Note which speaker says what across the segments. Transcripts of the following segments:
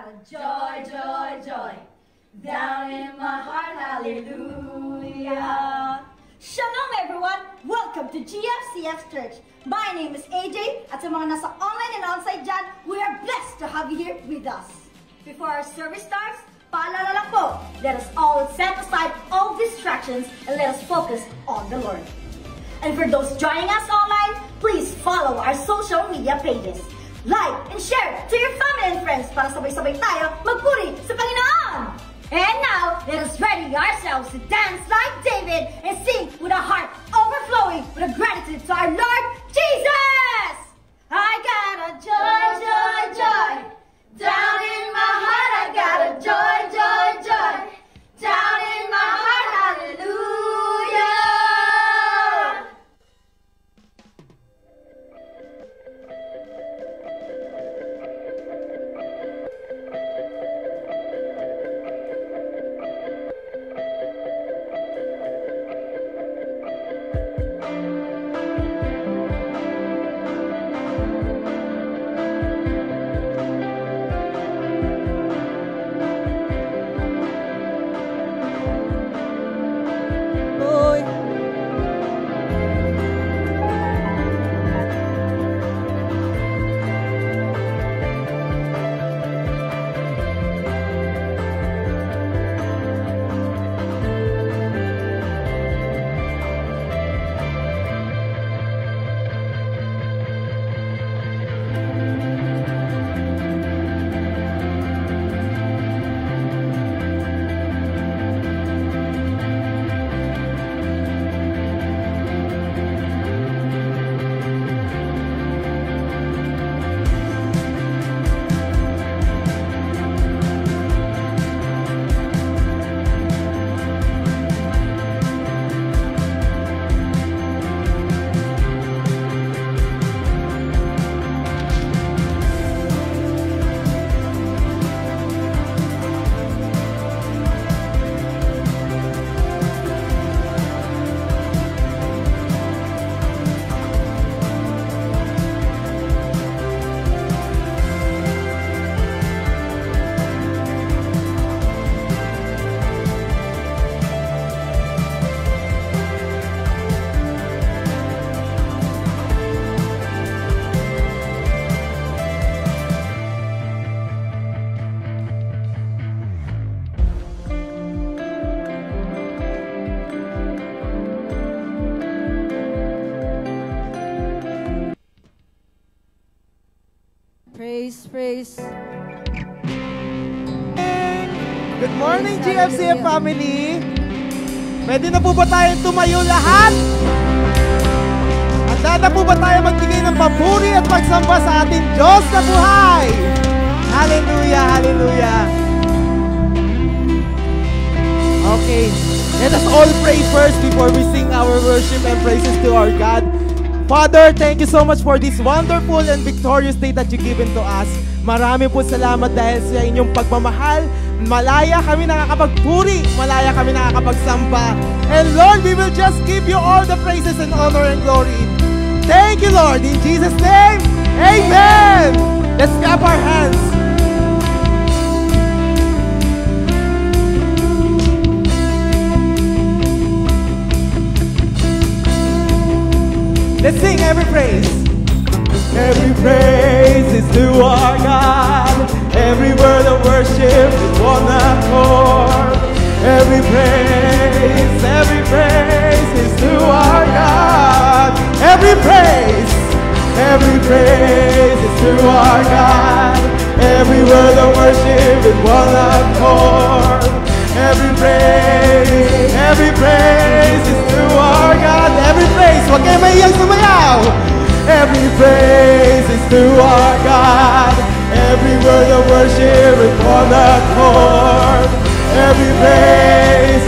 Speaker 1: got a joy, joy, joy down in my heart, hallelujah. Shalom everyone! Welcome to GFCF Church. My name is AJ at sa mga nasa online and onsite dyan, we are blessed to have you here with us. Before our service starts, paalala lang po, let us all set aside all distractions and let us focus on the Lord. And for those joining us online, please follow our social media pages. Like and share to your family and friends para sabay-sabay tayo magpuri sa Panginoon! And now, let us ready ourselves to dance like David and sing with a heart overflowing with a gratitude to our Lord Jesus! I got a joy, joy, joy down in my heart. I got a joy, joy, joy down in my heart. Hallelujah!
Speaker 2: Praise.
Speaker 3: Good morning, GFCF family! Pwede na po ba tayo tumayo lahat? Handa na po ba tayo magbigay ng papuri at pagsamba sa ating Diyos na buhay? Hallelujah, hallelujah! Okay, let us all pray first before we sing our worship and praises to our God. Father, thank you so much for this wonderful and victorious day that you given to us. Marami po salamat dahil sa inyong pagmamahal. Malaya kami nakakapagpuri, malaya kami nakakapagsamba. And Lord, we will just give you all the praises and honor and glory. Thank you, Lord. In Jesus' name, amen. Let's clap our hands. Let's sing every praise. Every praise is to our God. Every word of worship is one accord. Every praise is to our God. Every praise is to our God. Every word of worship is one accord. Every praise is to our God. Every praise, wag kayo maiyang sumayaw. Every praise is to our God. Every word of worship is one accord. Every praise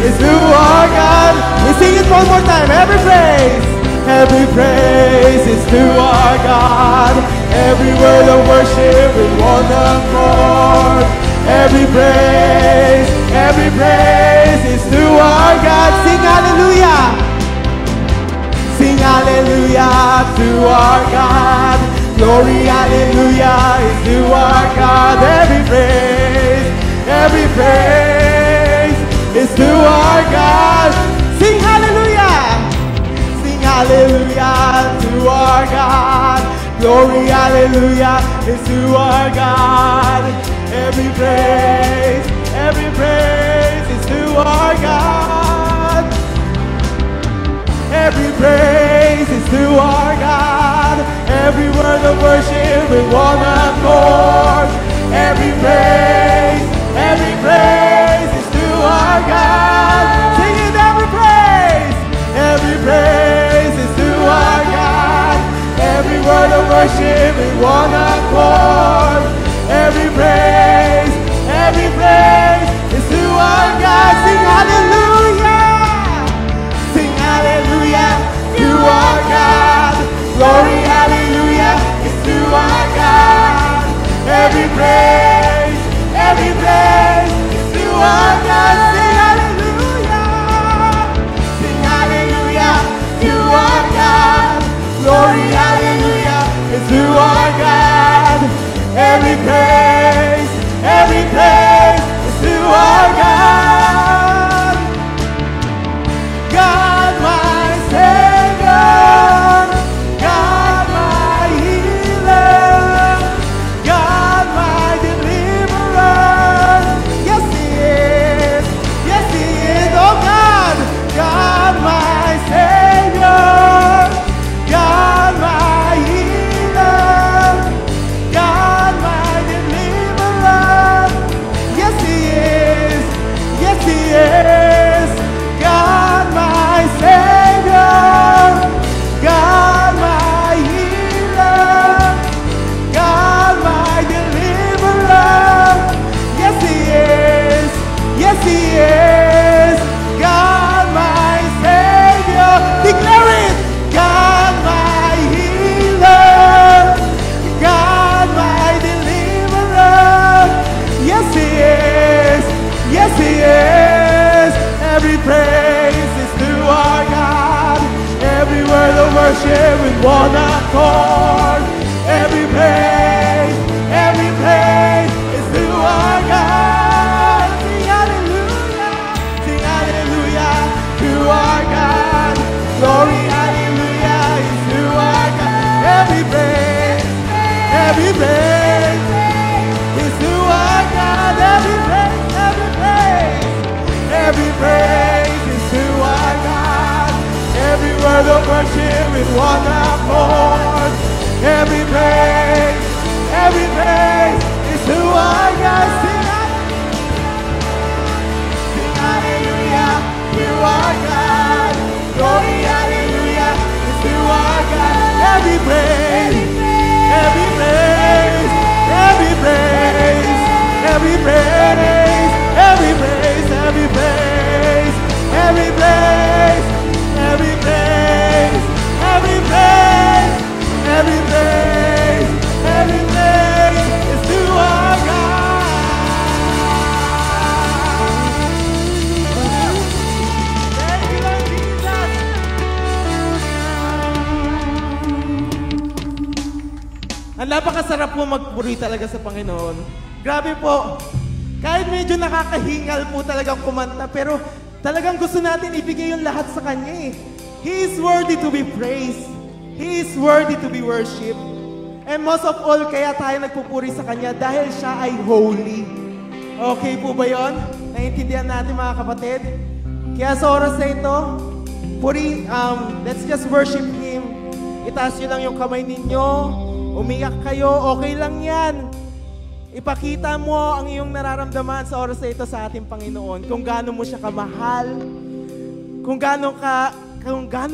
Speaker 3: is to our God. We sing it one more time. Every praise is to our God. Every word of worship is one accord. Every praise is to our God. Sing hallelujah. Sing hallelujah to our God. Glory, hallelujah, is to our God. Every praise is to our God. Sing hallelujah. Sing hallelujah to our God. Glory, hallelujah, is to our God. Every praise is to our God. Every praise is to our God. Every word of worship with one accord. Every praise is to our God. Sing it, every praise is to our God. Every word of worship with one accord. Every praise is to our God. Sing hallelujah. Sing hallelujah to our God. Glory, hallelujah, is to our God. Every praise is to our God. Sing hallelujah. Sing hallelujah to our God. Glory, hallelujah, is to our God. Every praise is to our God. God, my Savior, God, my healer, God, my deliverer. Yes, He is. Yes, He is. Oh, God, God, my Savior, God, my healer, God, my deliverer. Yes, He is. Yes, He is. God, my Savior, God, my healer, God, my deliverer. Yes, He is. Yes, He is. God, my Savior. Declare it. God, my healer, God, my deliverer. Yes, He is. Yes, He is. Every praise is to our God. Every word of worship with one accord. Every praise is to our God. Sing hallelujah to our God. Glory, hallelujah, is to our God. Every praise is to our God. Every praise is to our God. Every word of worship with one accord. Every praise is to our God. Sing hallelujah to our God. Glory, hallelujah, is to our God. Every praise is to our God. Thank you, Lord Jesus. Ang napakasarap po magpuri talaga sa Panginoon. Grabe po. Kahit medyo nakakahingal po talagang kumanta, pero talagang gusto natin ibigay yung lahat sa Kanya eh. He is worthy to be praised. He is worthy to be worshipped. And most of all, kaya tayo nagpupuri sa Kanya dahil siya ay holy. Okay po ba yun? Naiintindihan natin mga kapatid? Kaya sa oras na ito, let's just worship Him. Itaas nyo lang yung kamay ninyo. Umiyak kayo, okay lang yan. Ipakita mo ang iyong nararamdaman sa oras na ito sa ating Panginoon. Kung gaano mo siya kamahal, kung gaano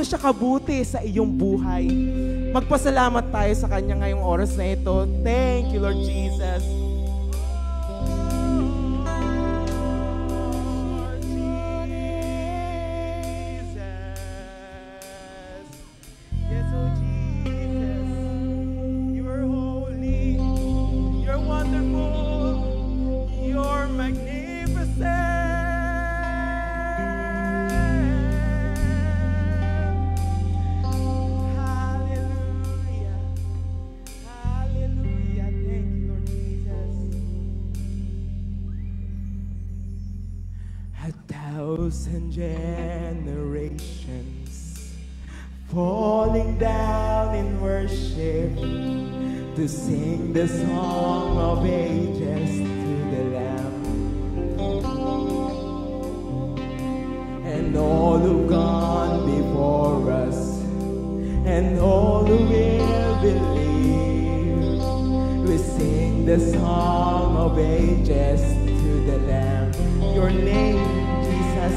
Speaker 3: siya kabuti sa iyong buhay. Magpasalamat tayo sa Kanya ngayong oras na ito. Thank you, Lord Jesus. thousand generations falling down in worship to sing the song of ages to the Lamb. And all who've gone before us and all who will believe, we sing the song of ages to the Lamb. Your name, Jesus,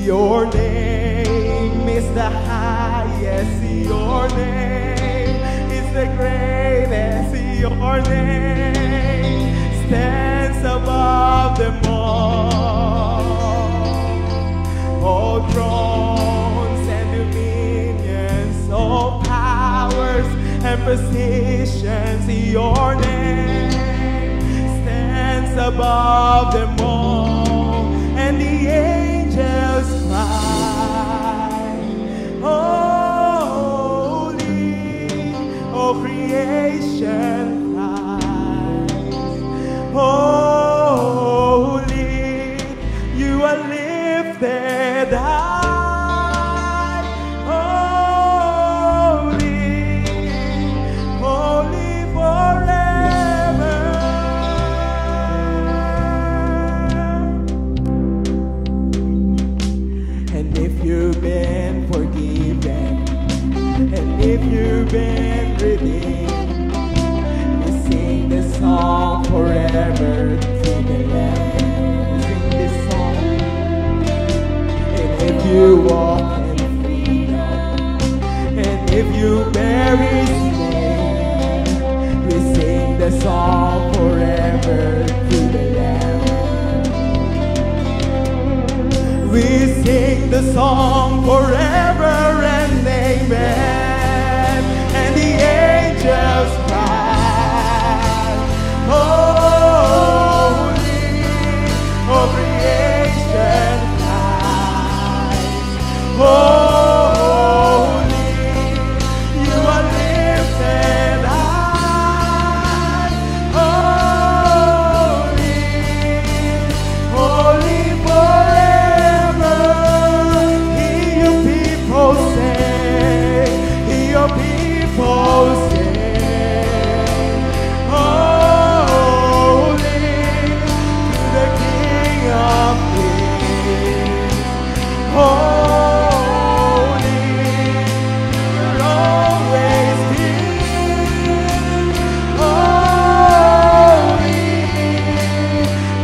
Speaker 3: your name is the highest. Your name is the greatest. Your name stands above them all. All thrones and dominions, all powers and positions, your name stands above them all. And the angels cry, holy, all creation cries, holy, you are lifted high, holy, holy forever. And if you've been forgiven, and if you've been redeemed, we sing this song forever to the Lamb. We sing this song. And if you walk in freedom, and if you bear His name, we sing the song forever to the Lamb. We sing the song forever and amen. And the angels cry, holy, all creation cries, holy, you are lifted high, holy, holy forever. Hear your people sing, hear your people sing, holy to the King of Kings, holy, you'll always be, holy,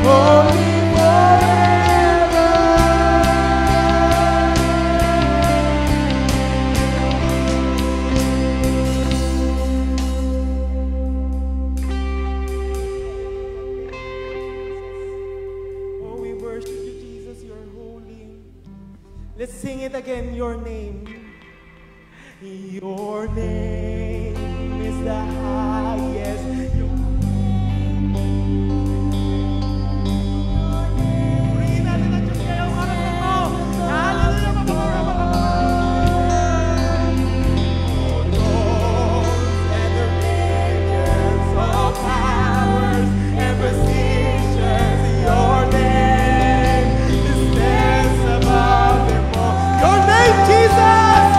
Speaker 3: holy forever. Oh, we worship you, Jesus, you are holy. Let's sing it again, your name. Your name is the highest. Purihin natin ang Diyos ngayong oras na to. Hallelujah! And dominions, all powers and positions, your name stands above them all. Your name, Jesus!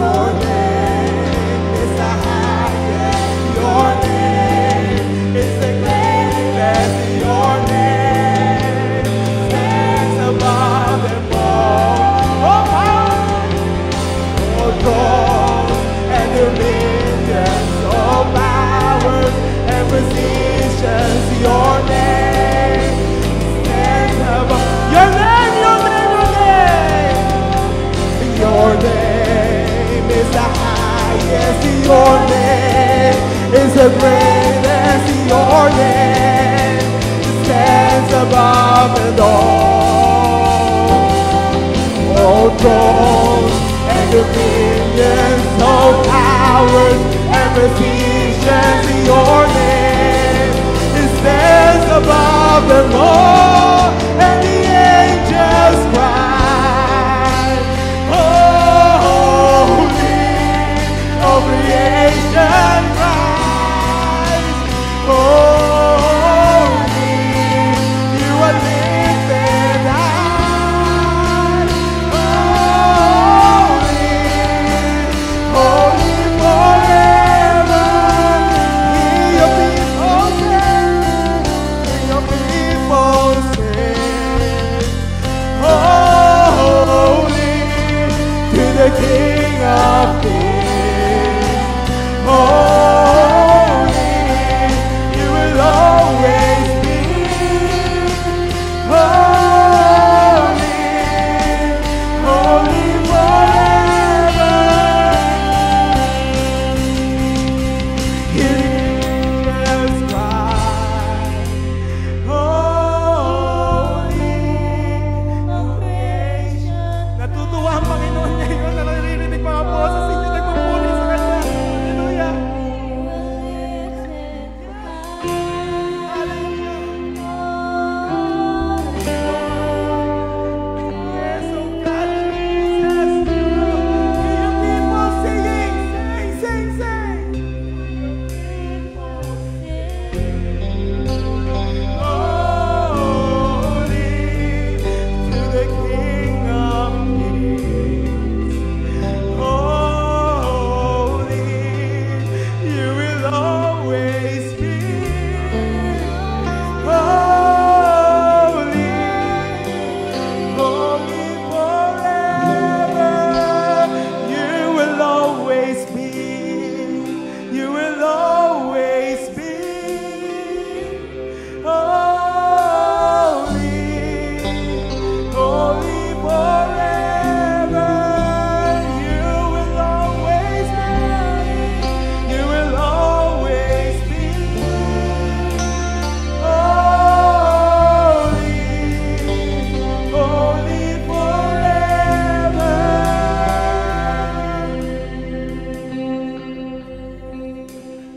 Speaker 3: Your name is the highest. Your name is the greatest. Your name stands above them all. Oh, power! All thrones and dominions, all powers and positions, your name stands above. Your name, your name, your name. Your name is the highest. Your name is the greatest. Your name stands above it all. All thrones and dominions, all powers and positions, your name stands above them all. And the angels cry, holy, all creation cries, holy, you are lifted high.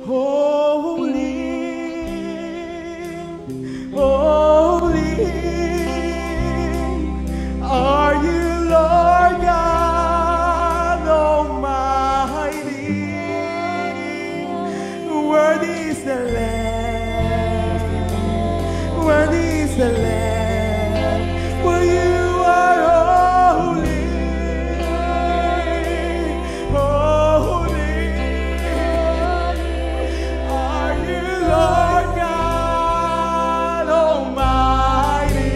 Speaker 3: holy are you, Lord God Almighty. Worthy is the Lamb, worthy is the Lamb, for you are holy, holy are you, Lord God Almighty.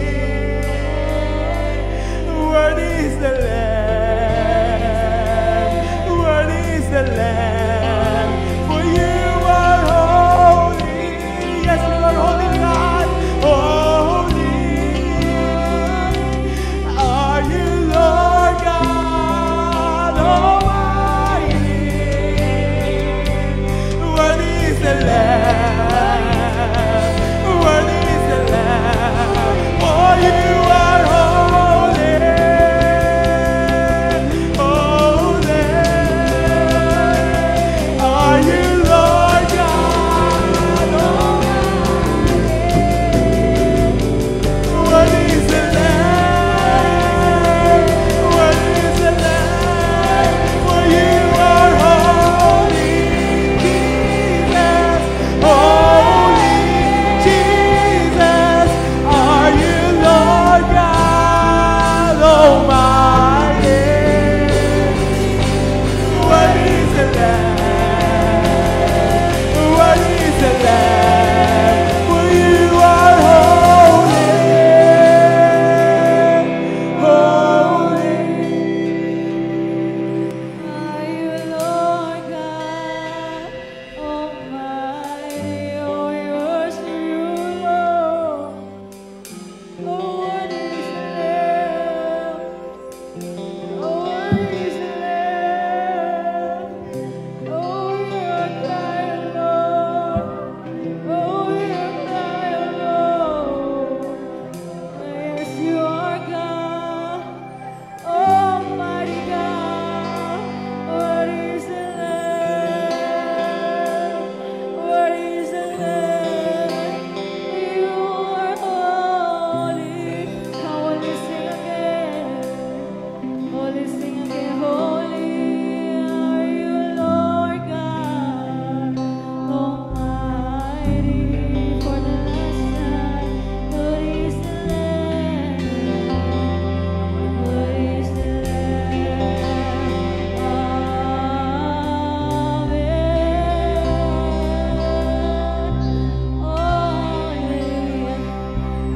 Speaker 3: Worthy is the Lamb, worthy is the Lamb, for you are holy. Yes, you are holy, God. Holy are you, Lord God Almighty. Worthy is the Lamb, worthy is the Lamb, for you are holy, holy are you, Lord God Almighty. Worthy is the Lamb, worthy is the Lamb, for you are holy, Jesus, holy Jesus, are you, Lord God Almighty. Worthy is the Lamb, worthy is the Lamb, for you are holy, holy.
Speaker 2: Are you Lord God Almighty? Oh, we worship you, Lord. Oh, what is the Lamb? Oh, what is the Lamb? Oh, you're crying, Lord. Oh, you're crying, Lord. Yes, you are God. Almighty God, what is the Lamb? What is the Lamb? You are holy. Come on, let's sing again. Oh, let's sing again. Holy are you, Lord God Almighty. For the last time, what is the Lamb? What is the Lamb? Amen.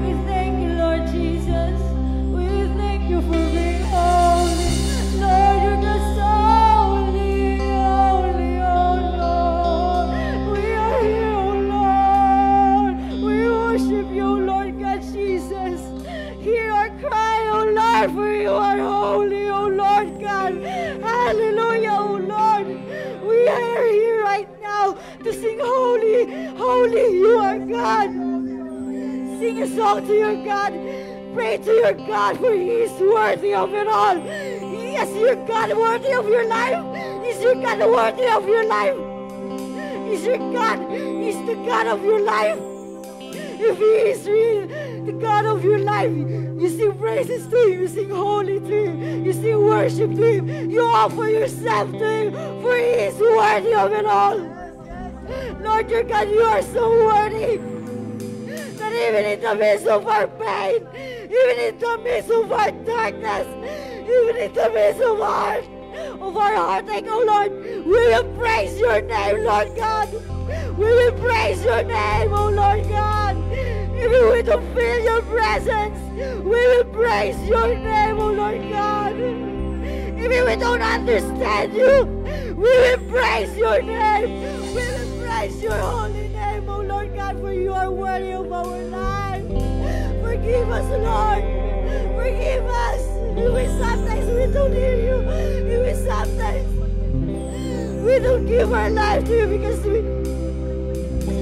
Speaker 2: We thank you, Lord Jesus. We thank you for being holy. Lord, you're just so holy, holy, oh Lord. We are here, oh Lord. We worship you, Lord God Jesus. Hear our cry, oh Lord, for you are holy, oh Lord God. Hallelujah, oh Lord. We are here right now to sing holy, holy, you are God. Sing a song to your God. Pray to your God, for He is worthy of it all. Yes, your God worthy of your life. Is your God worthy of your life? Is your God, is the God of your life? If He is real, the God of your life, you sing praises to Him, you sing holy to Him, you sing worship to Him, you offer yourself to Him, for He is worthy of it all. Lord your God, you are so worthy that even in the midst of our pain, even in the midst of our darkness, even in the midst of our heartache, oh Lord, we will praise your name, Lord God. We will praise your name, oh Lord God. Even we don't feel your presence, we will praise your name, oh Lord God. Even we don't understand you, we will praise your name. We will praise your holy name, oh Lord God, for you are worthy of our life. Forgive us, Lord. Forgive us. Even sometimes we don't hear you. Even sometimes we don't give our life to you because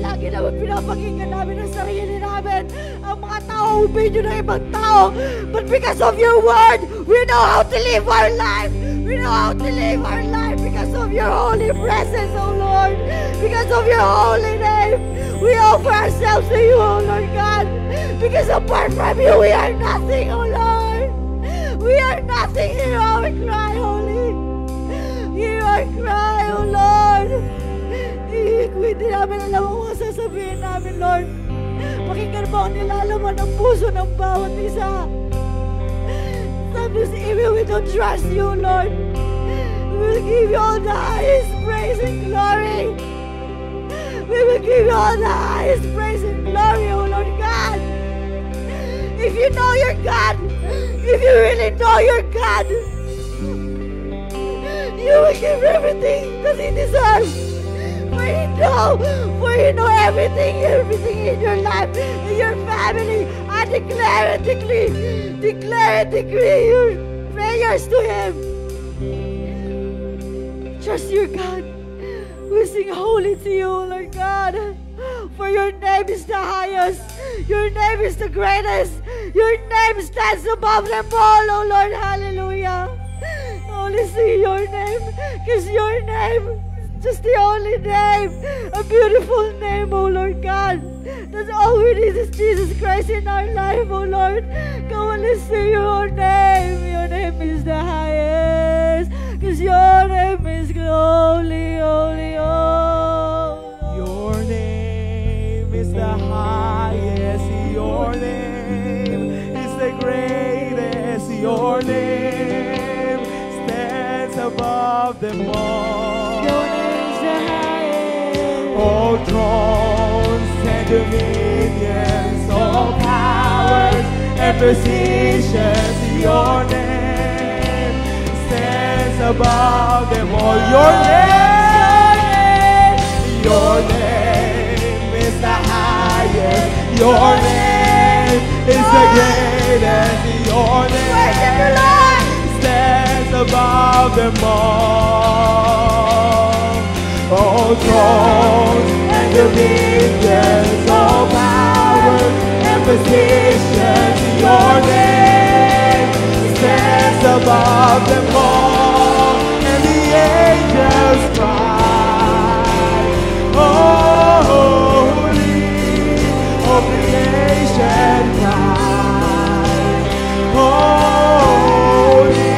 Speaker 2: lagi naman pinapakinggan namin ang sarili namin. Ang mga tao, obey nyo ng ibang tao. But because of your word, we know how to live our life. We know how to live our life because of of your holy presence, O Lord, because of your holy name, we offer ourselves to you, O Lord God, because apart from you, we are nothing, O Lord. We are nothing. Hear our cry, Holy. Hear our cry, O Lord. Hindi namin alam ang mga sasabihin namin, Lord. Pakinggan mo ang nilalaman ng puso ng bawat isa. Sometimes even we don't trust you, Lord. We will give you all the highest praise and glory. We will give you all the highest praise and glory, O Lord God. If you know your God, if you really know your God, you will give everything that He deserves. For you know everything in your life, in your family. I declare and decree your prayers to Him. Trust your God. We sing holy to you, Lord God. For your name is the highest. Your name is the greatest. Your name stands above them all, oh Lord. Hallelujah. Only see your name, because your name is just the only name. A beautiful name, oh Lord God. That's all we need is Jesus Christ in our life, oh Lord. Come on, let's see your name. Your name is the highest, because your name is holy, holy, holy.
Speaker 3: Your name is the highest. Your name is the greatest. Your name stands above them all.
Speaker 2: Your name is the highest.
Speaker 3: All thrones and dominions, all powers and positions. Your name stands above them all. Your name is the highest. Your name is the greatest. Your name stands above them all. All thrones and dominions, all powers and positions. Your name stands above them all. And the angels cry, holy, all creation cries, holy,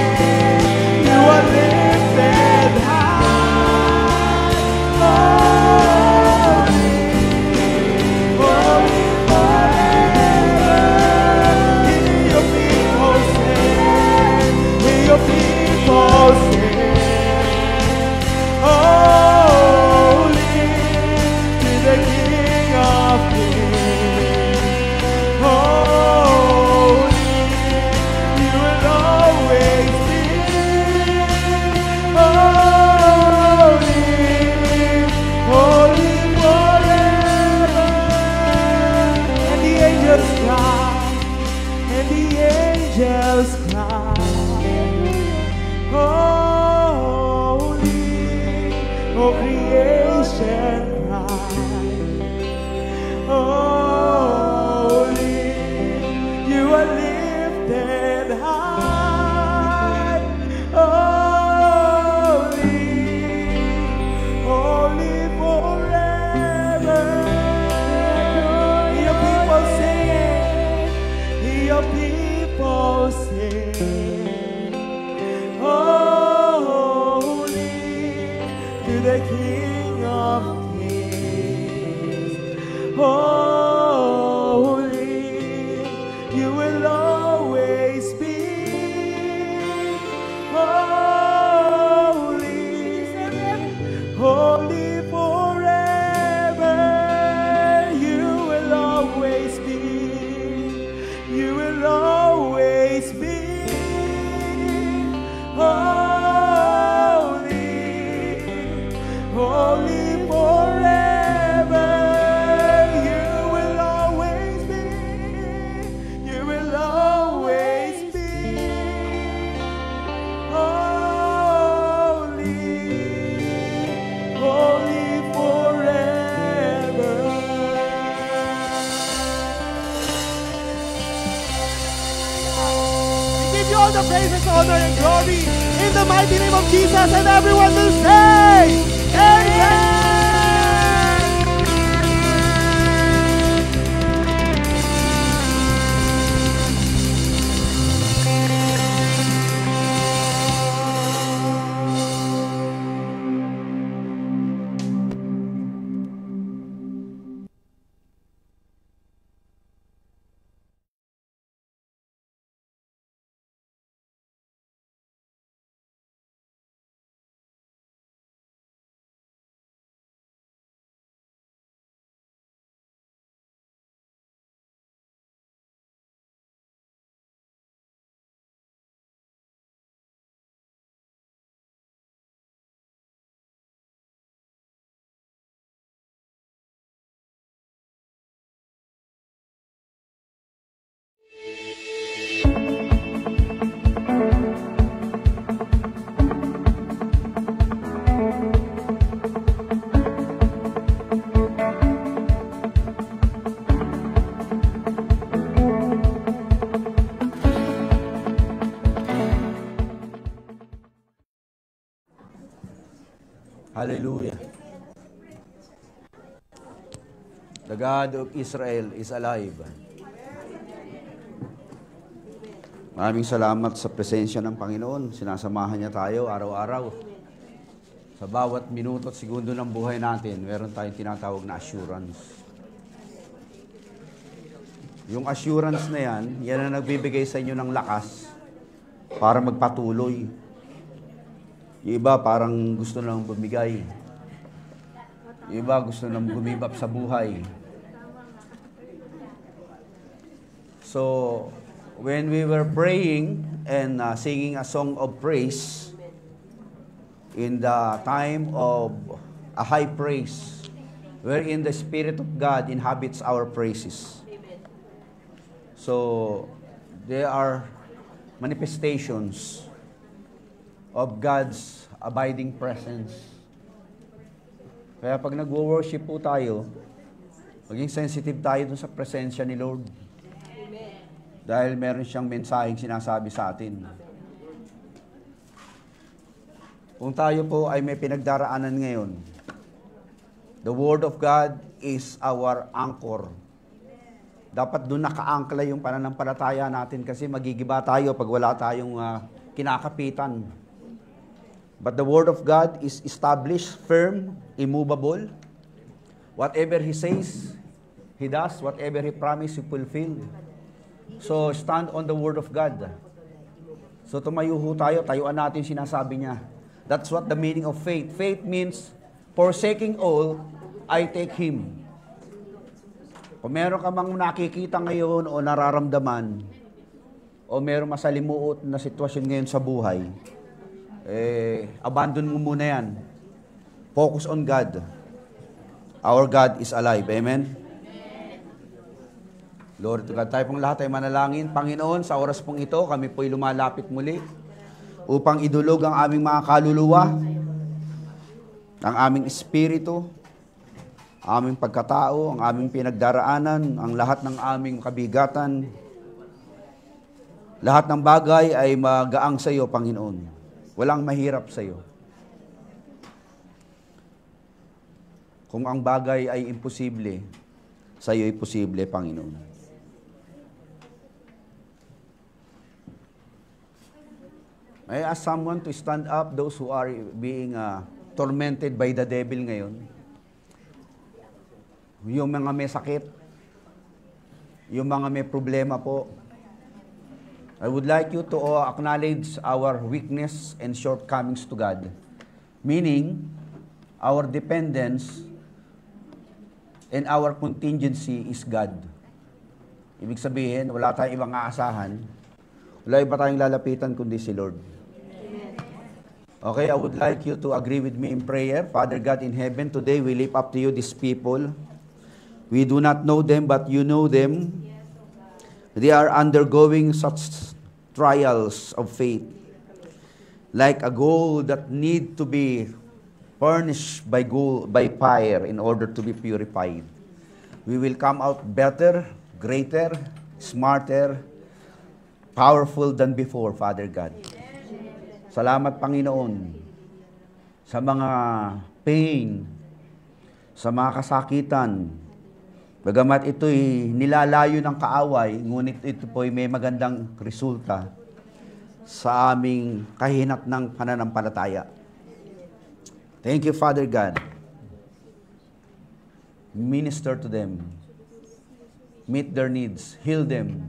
Speaker 3: you are lifted high, holy, holy forever. Hear your people sing, hear your people sing, holy to the King of Kings, holy, you will always be, holy, holy forever. And the angels cry, and the angels cry, holy, oh creation cry, holy, you are lifted high, holy, holy forever. Hear your people sing, hear your people sing, holy to the King of Kings, holy, you will always be, holy, holy forever, you will always be, you will always be, holy, holy forever, you will always be, you will always be, holy, holy forever. We give you all the praise and honor and glory in the mighty name of Jesus, and everyone will say, Amen!
Speaker 4: Hallelujah. The God of Israel is alive. Maraming salamat sa presensya ng Panginoon. Sinasamahan niya tayo araw-araw. Sa bawat minuto at segundo ng buhay natin, meron tayong tinatawag na assurance. Yung assurance na yan ang nagbibigay sa inyo ng lakas para magpatuloy. Yung iba parang gusto na lang bumigay. Yung iba gusto na gumibap sa buhay. So, when we were praying and singing a song of praise in the time of a high praise, wherein the Spirit of God inhabits our praises. So, there are manifestations of God's abiding presence. Kaya pag nagwo-worship po tayo, maging sensitive tayo dun sa presensya ni Lord. Amen. Dahil meron siyang mensaheng sinasabi sa atin. Kung tayo po ay may pinagdaraanan ngayon, the Word of God is our anchor. Dapat dun naka-angkla yung pananampalataya natin kasi magigiba tayo pag wala tayong kinakapitan. But the Word of God is established, firm, immovable. Whatever He says, He does. Whatever He promised, He fulfill. So, stand on the Word of God. So, tumayo ho tayo, tayuan natin sinasabi niya. That's what the meaning of faith. Faith means, forsaking all, I take Him. Kung meron ka mang nakikita ngayon o nararamdaman, o meron masalimuot na sitwasyon ngayon sa buhay, abandon mo muna yan. Focus on God. Our God is alive. Amen? Lord to God. Tayo pong lahat ay manalangin. Panginoon, sa oras pong ito, kami po'y lumalapit muli upang idulog ang aming mga kaluluwa, ang aming espiritu, ang aming pagkatao, ang aming pinagdaraanan, ang lahat ng aming kabigatan. Lahat ng bagay ay magaang sa iyo, Panginoon. Walang mahirap sa iyo. Kung ang bagay ay imposible, sa iyo ay posible, Panginoon. May I ask someone to stand up, those who are being tormented by the devil ngayon? Yung mga may sakit, yung mga may problema po, I would like you to acknowledge our weakness and shortcomings to God. Meaning, our dependence and our contingency is God. Ibig sabihin, wala tayong ibang aasahan, wala iba tayong lalapitan kundi si Lord. Okay, I would like you to agree with me in prayer. Father God in heaven, today we lift up to you these people. We do not know them, but you know them. They are undergoing such trials of faith, like a gold that need to be furnished by fire in order to be purified. We will come out better, greater, smarter, powerful than before, Father God. Salamat, Panginoon, sa mga pain, sa mga kasakitan. Bagamat ito'y nilalayo ng kaaway, ngunit ito po'y may magandang resulta sa aming kahinat ng pananampalataya. Thank you, Father God. Minister to them. Meet their needs. Heal them.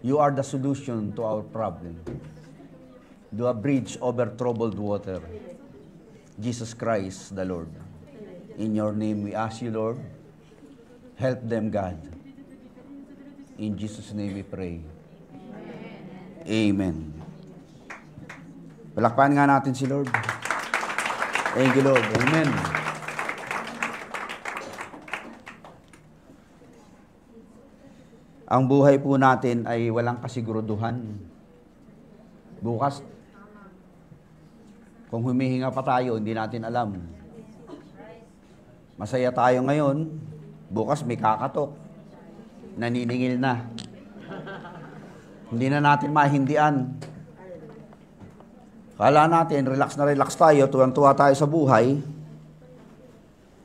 Speaker 4: You are the solution to our problem. Do a bridge over troubled water. Jesus Christ, the Lord. In your name we ask you, Lord, help them, God. In Jesus' name we pray. Amen. Palakpakan nga natin si Lord. Thank you, Lord. Amen. Ang buhay po natin ay walang kasiguruduhan. Bukas, kung humihinga pa tayo, hindi natin alam. Masaya tayo ngayon, bukas may kakatok. Naniningil na. Hindi na natin mahindian. Kala natin, relax na relax tayo, tuwang-tuwa tayo sa buhay.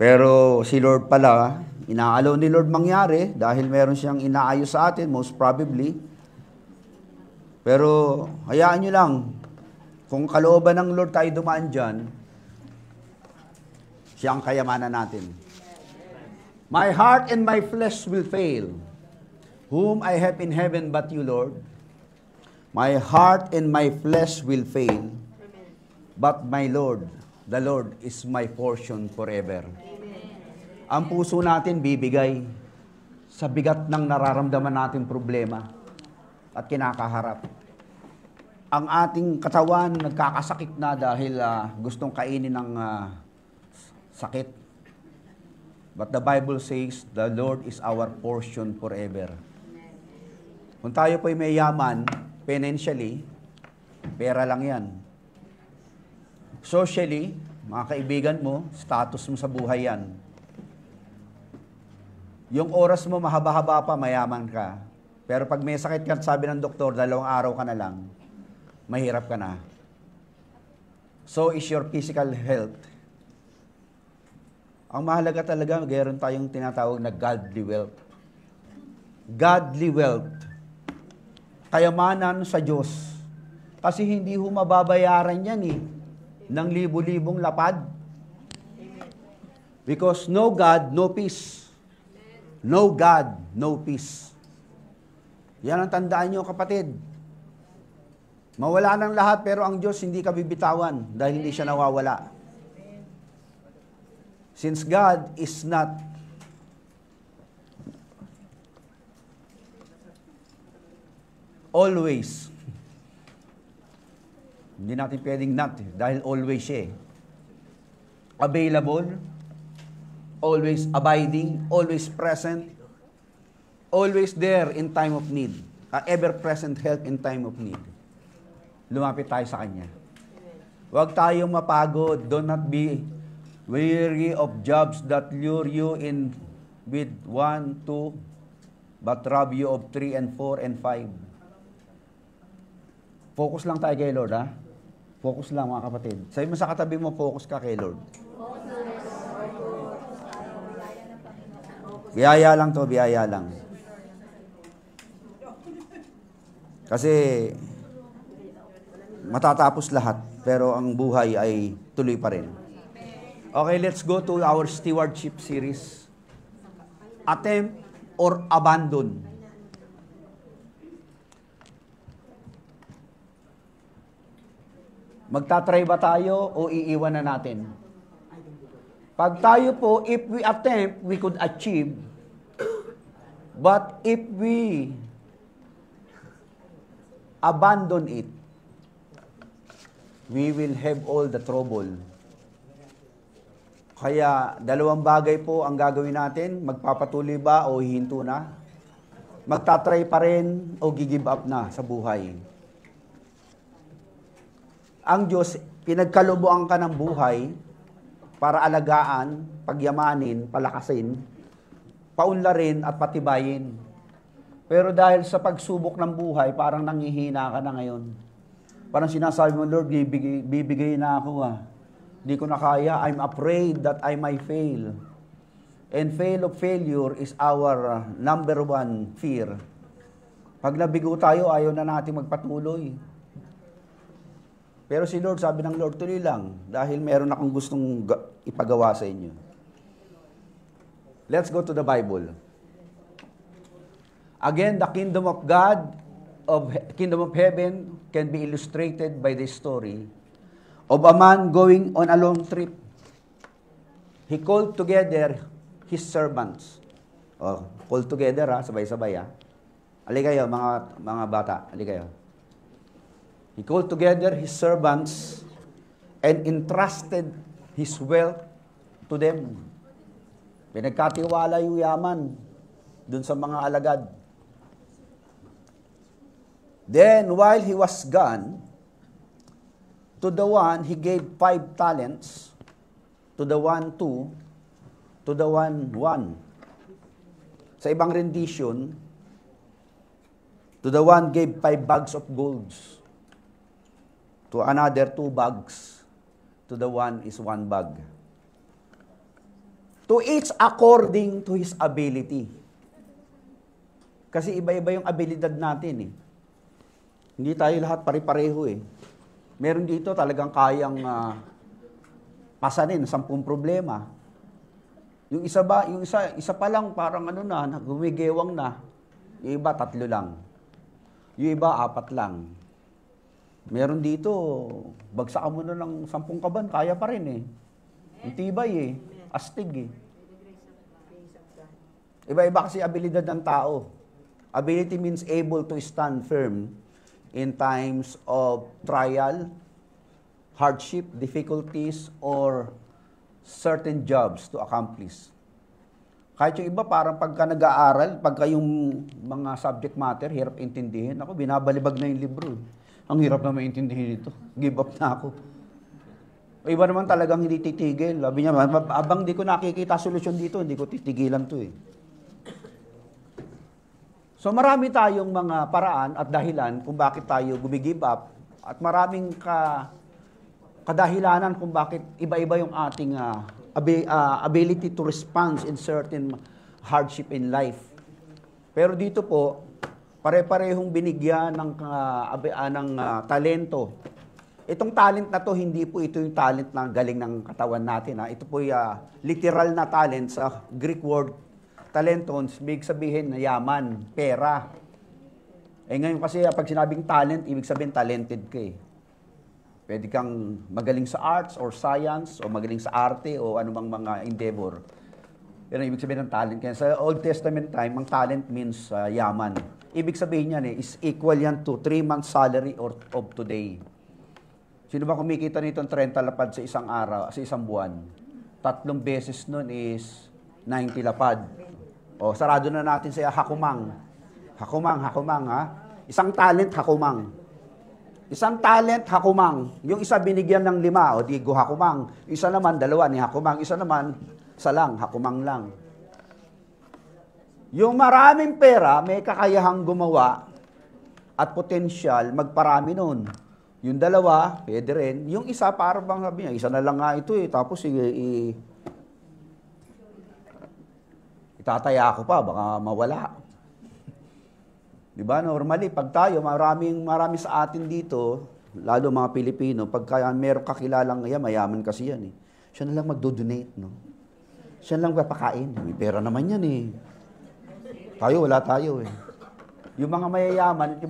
Speaker 4: Pero si Lord pala, inaalaw ni Lord mangyari dahil meron siyang inaayos sa atin, most probably. Pero hayaan nyo lang, kung kalooban ng Lord tayo dumaan dyan, siya ang kayamanan natin. My heart and my flesh will fail. Whom I have in heaven but you, Lord. My heart and my flesh will fail. But my Lord, the Lord is my portion forever. Ang puso natin bibigay sa bigat ng nararamdaman natin problema at kinakaharap. Ang ating katawan nagkakasakit na dahil gustong kainin ng sakit. But the Bible says, the Lord is our portion forever. Kung tayo po'y may yaman, financially, pera lang yan. Socially, mga kaibigan mo, status mo sa buhay yan. Yung oras mo mahaba-haba pa, mayaman ka. Pero pag may sakit ka, sabi ng doktor, 2 araw ka na lang, mahirap ka na. So is your physical health. Ang mahalaga talaga, mayroon tayong tinatawag na godly wealth. Godly wealth. Kayamanan sa Diyos. Kasi hindi ho mababayaran yan ng libu-libong lapad. Because no God, no peace. No God, no peace. Yan ang tandaan nyo, kapatid. Mawala ng lahat, pero ang Diyos hindi ka bibitawan dahil hindi siya nawawala. Since God is not always, hindi natin pwedeng not, dahil always siya available, always abiding, always present, always there in time of need, ever-present help in time of need. Lumapit tayo sa Kanya. Huwag tayong mapagod. Do not be weary of jobs that lure you in with 1, 2, but rob you of 3 and 4 and 5. Focus lang tayo kay Lord, ha? Focus lang, mga kapatid. Sabi mo sa katabi mo, focus ka kay Lord. Biyaya lang to, biyaya lang. Kasi matatapos lahat, pero ang buhay ay tuloy pa rin. Okay, let's go to our stewardship series. Attempt or abandon. Magtatry ba tayo o iiwan na natin? Pag tayo po, if we attempt, we could achieve. But if we abandon it, we will have all the trouble. Kaya, 2 bagay po ang gagawin natin. Magpapatuloy ba o hihinto na? Magtatry pa rin o gigive up na sa buhay? Ang Diyos, pinagkalubuan ka ng buhay para alagaan, pagyamanin, palakasin, paunlarin at patibayin. Pero dahil sa pagsubok ng buhay, parang nanghihina ka na ngayon. Parang sinasabi mo, Lord, bibigay na ako Hindi ko na kaya. I'm afraid that I might fail. And failure is our number one fear. Pag nabigo tayo, ayaw na natin magpatuloy. Pero si Lord, sabi ng Lord, tuloy lang. Dahil meron akong gustong ipagawa sa inyo. Let's go to the Bible. Again, the kingdom of God, kingdom of heaven can be illustrated by the story of a man going on a long trip. He called together his servants. Called together sabay-sabay Ali kayo mga bata, ali kayo. He called together his servants and entrusted his wealth to them. Pinagkatiwala yung yaman dun sa mga alagad. Then, while he was gone, to the one, he gave 5 talents, to the one 2, to the one 1. Sa ibang rendition, to the one gave 5 bags of golds, to another 2 bags, to the one is 1 bag. To each according to his ability. Kasi iba-iba yung abilidad natin Hindi tayo lahat pare-pareho Meron dito talagang kayang pasanin 10 problema. Yung isa pa lang parang gumigewang na. Yung iba 3 lang. Yung iba 4 lang. Meron dito, bagsakan mo na ng 10 kaban, kaya pa rin Yung tibay astig Iba-iba kasi abilidad ng tao. Ability means able to stand firm in times of trial, hardship, difficulties, or certain jobs to accomplish. Kahit yung iba, parang pagka nag-aaral, pagka yung mga subject matter, hirap intindihin. Ako, binabalibag na yung libro. Ang hirap na maintindihin ito. Give up na ako. O iba naman talagang hindi titigil. Sabi niya, abang di ko nakikita solusyon dito, hindi ko titigilan to So marami tayong mga paraan at dahilan kung bakit tayo gumigive up at maraming kadahilanan kung bakit iba-iba yung ating ability to respond in certain hardship in life. Pero dito po, pare-parehong binigyan ng talento. Itong talent na to, hindi po ito yung talent na galing ng katawan natin. Ito po yung literal na talent sa Greek word talentons, ibig sabihin na yaman, pera. Ngayon kasi pag sinabing talent, ibig sabihin talented ka Pwede kang magaling sa arts or science o magaling sa arte o anumang mga endeavor. Pero ibig sabihin ng talent. Kaya sa Old Testament time, ang talent means yaman. Ibig sabihin yan is equal yan to 3 months salary of today. Sino ba kumikita nitong 30 lapad sa isang araw, sa isang buwan? 3 beses nun is 90 lapad. Sarado na natin sa hakumang. Hakumang Isang talent, hakumang. Isang talent, hakumang. Yung isa binigyan ng 5, di go hakumang. Isa naman, 2 ni hakumang. Isa naman, 1 lang, hakumang lang. Yung maraming pera, may kakayahang gumawa at potensyal magparami nun. Yung 2, pwede rin. Yung isa, parang bang sabi niya, isa na lang nga ito tapos itataya ko pa, baka mawala. Diba? Normally, pag tayo, marami sa atin dito, lalo mga Pilipino, pagka meron kakilalang mayaman kasi yan Siya na lang magdo-donate, Siya na lang papakain. May pera naman yan Tayo, wala tayo Yung mga mayayaman,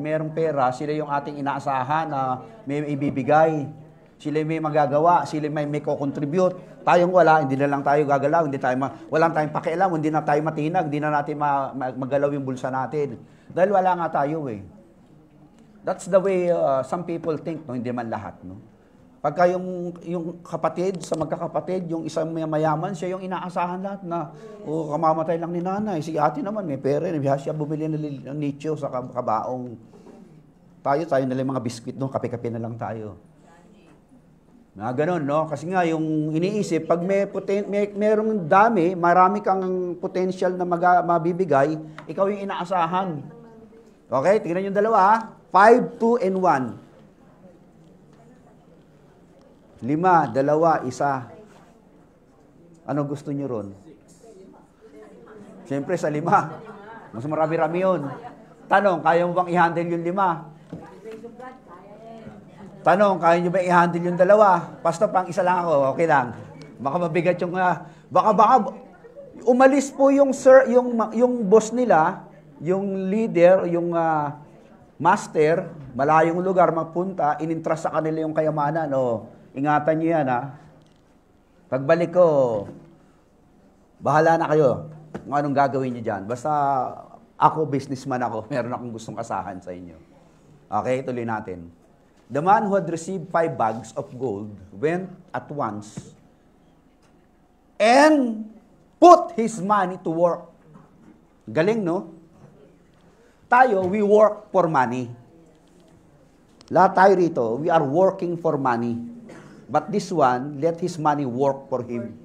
Speaker 4: merong pera, sila yung ating inaasahan na may ibibigay. Sila may magagawa, sila may ko-contribute. Tayong wala, hindi na lang tayo gagalaw, walang tayong pakialam, hindi na tayo matinag, hindi na natin magalaw yung bulsa natin. Dahil wala nga tayo That's the way some people think, hindi man lahat. Pagka yung kapatid, sa magkakapatid, yung isang mayaman, siya yung inaasahan lahat na, kamamatay lang ni nanay. Si ate naman, may pera, siya bumili ng nicho sa kabaong. Tayo na lang mga biskwit, kape-kape na lang tayo. Ganun, Kasi nga, yung iniisip, pag merong dami, marami kang potential na mabibigay, ikaw yung inaasahan. Okay, tingnan yung 2, 5, 2, and 1. 5, 2, 1. Ano gusto nyo ron? Siyempre sa 5. Mas marami-rami yun. Tanong, kaya mo bang i-handle yung 5? Tanong, kaya nyo ba i-handle yung 2? Pastor, pang isa lang ako, okay lang. Baka mabigat yung, baka umalis po yung boss nila, yung leader, yung master, malayong lugar magpunta, inintrust sa kanila yung kayamanan. O, ingatan nyo yan, ha? Pagbalik ko, bahala na kayo kung anong gagawin nyo dyan. Basta ako, businessman ako, meron akong gustong kasahan sa inyo. Okay, tuloy natin. The man who had received 5 bags of gold went at once and put his money to work. Galing, no? Tayo, we work for money. Lahat tayo rito, we are working for money. But this one, let his money work for him.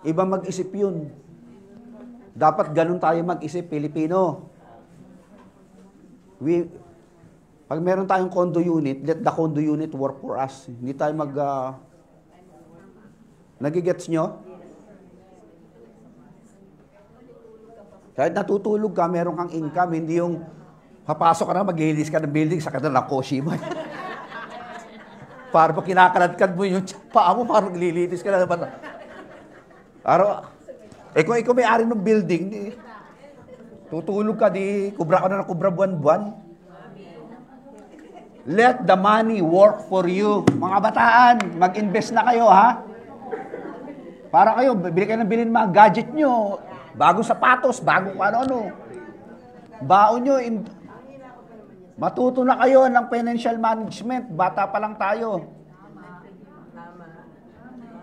Speaker 4: Iba mag-isip yun. Dapat ganun tayo mag-isip, Pilipino. Pag meron tayong condo unit, let the condo unit work for us. Hindi tayo nagigets nyo? Kahit natutulog ka, meron kang income, hindi yung papasok ka na, maglilis ka ng building, sa kanila ng koshi mo. Para pag kinakaladkad mo yung paa mo, parang lilitis ka na naman. Kung ikaw may-ari ng building, tutulog ka, kubra ka na kubra buwan-buwan. Let the money work for you. Mga bataan, mag-invest na kayo, ha? Para kayo, bili kayo ng bilhin mga gadget nyo, bagong sapatos, bagong ano-ano. Baon nyo, matuto na kayo ng financial management, bata pa lang tayo.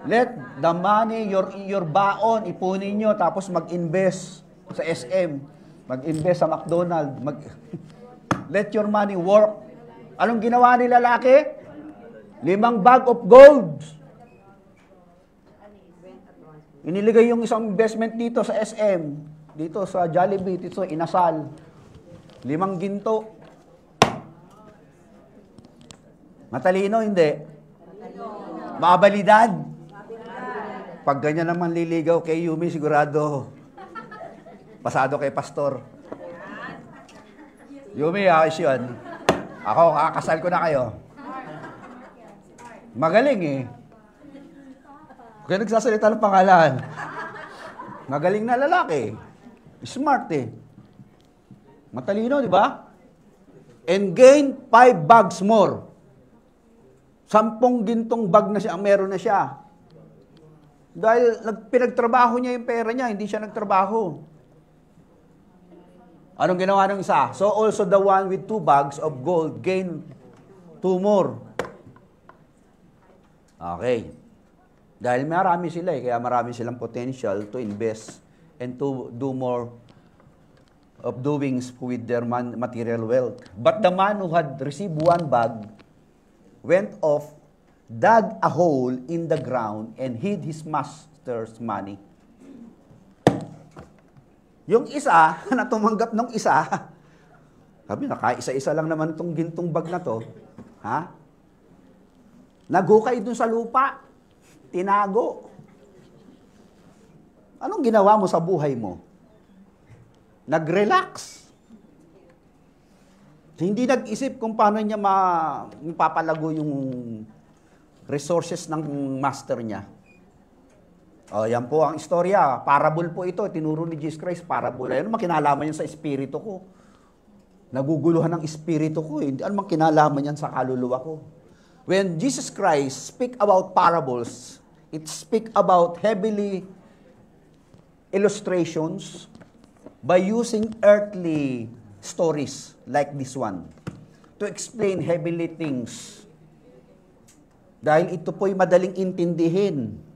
Speaker 4: Let the money, your baon, ipunin nyo, tapos mag-invest sa SM, mag-invest sa McDonald's, let your money work. Anong ginawa ni lalaki? 5 bag of gold. Iniligay yung isang investment dito sa SM, dito sa Jollibee, dito sa Inasal. 5 ginto. Matalino, hindi? Mabalidad. Pag ganyan naman liligaw kay Yumi, sigurado pasado kay pastor. Yumi, ayos yun. Ako, kakasal ko na kayo. Magaling eh. Kaya nagsasalita ng pangalan. Magaling na lalaki. Smart eh. Matalino, di ba? And gain 5 bags more. 10 gintong bag na siya, meron na siya. Dahil pinagtrabaho niya yung pera niya, hindi siya nagtrabaho. Anong ginawa ng isa? So also the one with 2 bags of gold gained 2 more. Okay. Dahil marami sila kaya marami silang potential to invest and to do more of doings with their material wealth. But the man who had received 1 bag went off, dug a hole in the ground, and hid his master's money. Yung isa, na tumanggap ng isa, sabi, nakaisa-isa lang naman itong gintong bag na to. Ha? Naghukay dun sa lupa. Tinago. Anong ginawa mo sa buhay mo? Nag-relax. Hindi nag-isip kung paano niya mapapalago yung resources ng master niya. O, yan po ang istorya. Parable po ito. Tinuro ni Jesus Christ, parable. Ano makinalaman yan sa espiritu ko? Naguguluhan ng espiritu ko. Ano makinalaman yan sa kaluluwa ko? When Jesus Christ speak about parables, it speak about heavily illustrations by using earthly stories like this one to explain heavenly things. Dahil ito po'y madaling intindihin.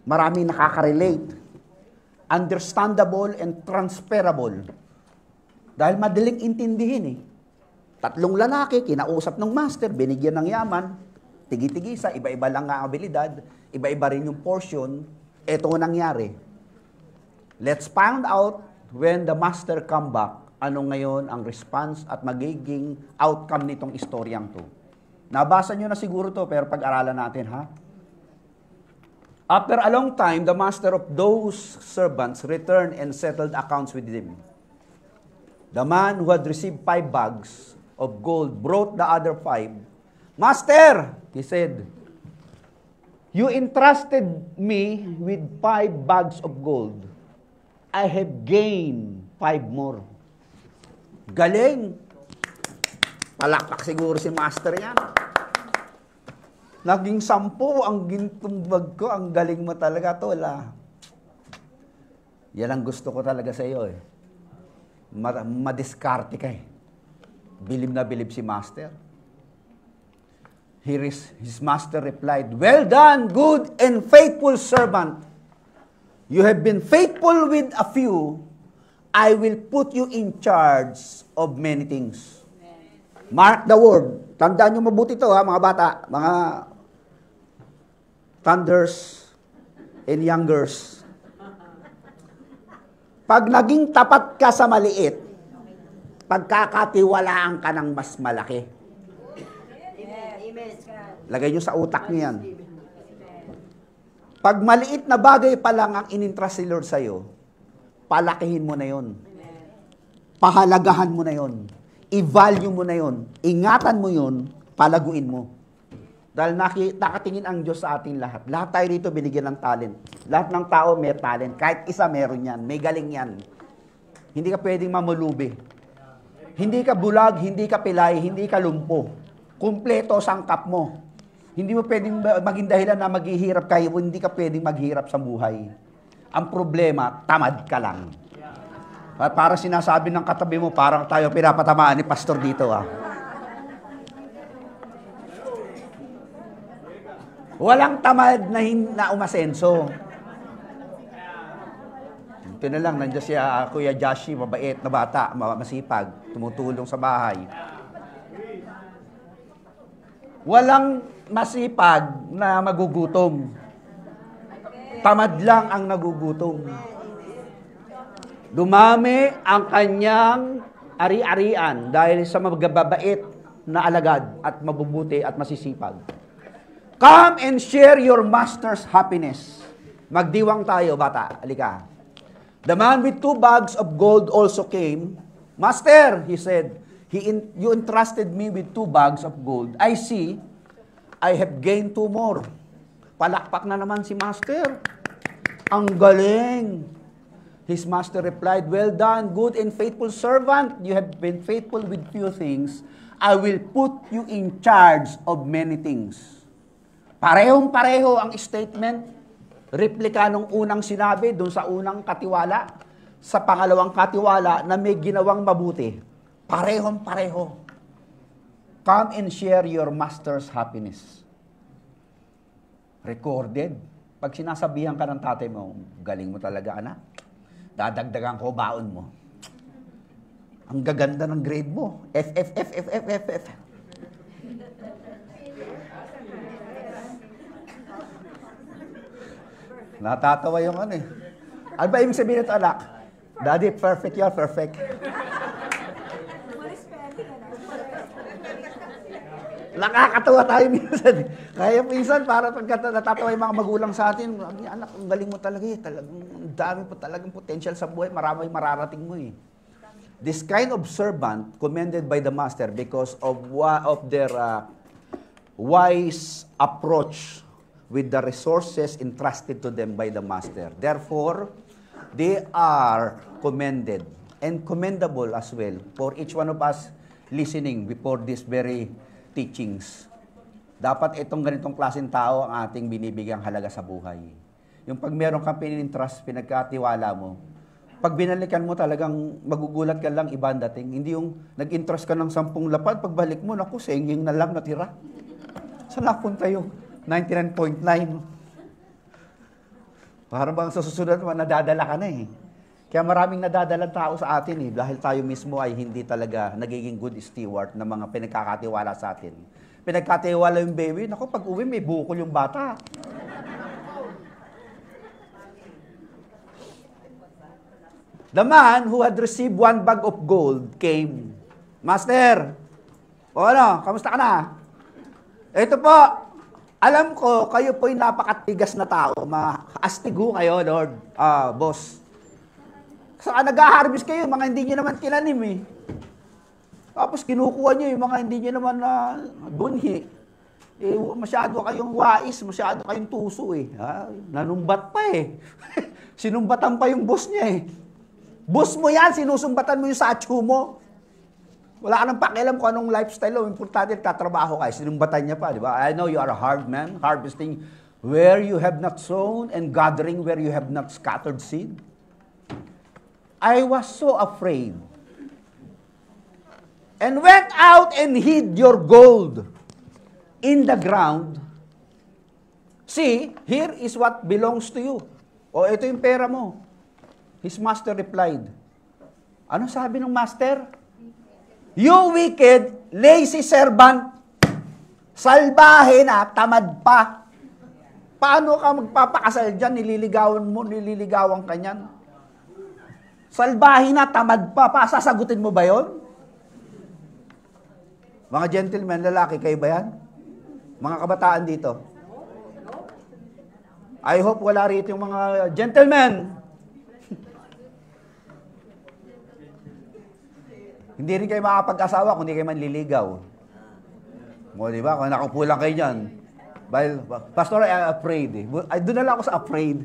Speaker 4: Maraming nakaka-relate. Understandable and transferable. Dahil madaling intindihin eh. 3 lalaki, kinausap ng master, binigyan ng yaman, tigi-tigisa, iba-iba lang ang abilidad, iba-iba rin yung portion, eto nangyari. Let's find out when the master come back, ano ngayon ang response at magiging outcome nitong istoryang to. Nabasa nyo na siguro to, pero pag-aralan natin, ha? After a long time, the master of those servants returned and settled accounts with them. The man who had received 5 bags of gold brought the other 5. Master, he said, you entrusted me with 5 bags of gold. I have gained 5 more. Galing! Palakpak siguro si master yan. Naging 10 ang gintumbag ko. Ang galing mo talaga, tol. Yan ang gusto ko talaga sa iyo. Madiskarte ka eh. Bilib na bilib si master. His master replied, well done, good and faithful servant. You have been faithful with a few. I will put you in charge of many things. Mark the word. Tandaan nyo mabuti ito, mga bata, mga thunders and youngers. Pag naging tapat ka sa maliit, pagkakatiwalaan ka ng mas malaki. Lagay nyo sa utak nyo yan. Pag maliit na bagay pa lang ang inintrust ni Lord sa'yo, palakihin mo na yon. Pahalagahan mo na yon. I-value mo na yon. Ingatan mo yon, palaguin mo. Dahil nakatingin ang Diyos sa ating lahat. Lahat tayo rito binigyan ng talent. Lahat ng tao may talent. Kahit isa meron yan. May galing yan. Hindi ka pwedeng mamulubi. Hindi ka bulag, hindi ka pilay, hindi ka lumpo. Kumpleto sangkap mo. Hindi mo pwedeng maging dahilan na maghihirap kayo, hindi ka pwedeng maghirap sa buhay. Ang problema, tamad ka lang. Para sinasabi ng katabi mo, parang tayo pinapatamaan ni pastor dito. Walang tamad na umasenso. Ito na lang, nandiyan siya, Kuya Joshi, mabait na bata, masipag, tumutulong sa bahay. Walang masipag na magugutom. Tamad lang ang nagugutom. Dumami ang kanyang ari-arian dahil sa magababait na alagad at mabubuti at masisipag. Come and share your master's happiness. Magdiwang tayo, bata. Halika. The man with 2 bags of gold also came. Master, he said, you entrusted me with 2 bags of gold. I see, I have gained 2 more. Palakpak na naman si master. Ang galing. His master replied, well done, good and faithful servant. You have been faithful with few things. I will put you in charge of many things. Parehong-pareho ang statement. Replika nung unang sinabi doon sa unang katiwala. Sa pangalawang katiwala na may ginawang mabuti. Parehong-pareho. Come and share your master's happiness. Recorded. Pag sinasabihan ka ng tatay mo, galing mo talaga, anak. Dadagdagan ko baon mo. Ang gaganda ng grade mo. F. Natatawa yung ano eh. Ano ba ibig sabihin ito, anak? Daddy, perfect yan, perfect. Nakakatawa tayo minsan. Kaya minsan, para pagka natatawa yung mga magulang sa atin, anak, ang galing mo talaga eh. Ang dami po talagang potential sa buhay. Marami mararating mo eh. This kind of servant commended by the master because of their wise approach with the resources entrusted to them by the master. Therefore, they are commended and commendable as well for each one of us listening before these very teachings. Dapat itong ganitong klaseng tao ang ating binibigyang halaga sa buhay. Yung pag meron kang pinintrust, pinagkatiwala mo, pag binalikan mo talagang magugulat ka lang, iba ang dating. Hindi yung nag-interest ka ng 10 lapad, pagbalik mo, naku, senging na lang natira. Saan napunta yung 99.9? Para bang sa susunod, nadadala ka na eh. Kaya maraming nadadalang tao sa atin eh, dahil tayo mismo ay hindi talaga nagiging good steward ng mga pinagkakatiwala sa atin. Pinagkatiwala yung baby, naku, pag uwi may bukol yung bata. The man who had received 1 bag of gold came. Master, o ano, kamusta ka na? Ito po, alam ko, kayo po'y napakatigas na tao. Astig ho kayo, Lord, boss. Saka nag-harvest kayo, mga hindi nyo naman tinanim eh. Tapos kinukuha nyo yung mga hindi nyo naman bunhi. Masyado kayong wais, masyado kayong tuso eh. Nanumbat pa eh. Sinumbatan pa yung boss niya eh. Boss mo yan, sinusumbatan mo yung sacho mo. Wala ka nang pakialam kung anong lifestyle mo. Importante, tatrabaho ka. Sinumbatan niya pa, di ba? I know you are a hard man, harvesting where you have not sown and gathering where you have not scattered seed. I was so afraid and went out and hid your gold in the ground. See, here is what belongs to you. O, ito yung pera mo. His master replied. Ano sabi ng master? You wicked, lazy servant, salbahe na, tamad pa. Paano ka magpapakasal dyan? Nililigawan ka niyan. Salbahe na, tamad pa. Sasagutin mo ba yon? Mga gentlemen, lalaki, kayo ba yan? Mga kabataan dito. I hope wala rito yung mga gentlemen. Hindi rin kayo makapag-asawa kung hindi kayo manliligaw. O, di ba? Kung nakupulang kayo dyan. Pastor, I'm afraid eh. Doon na lang ako sa afraid.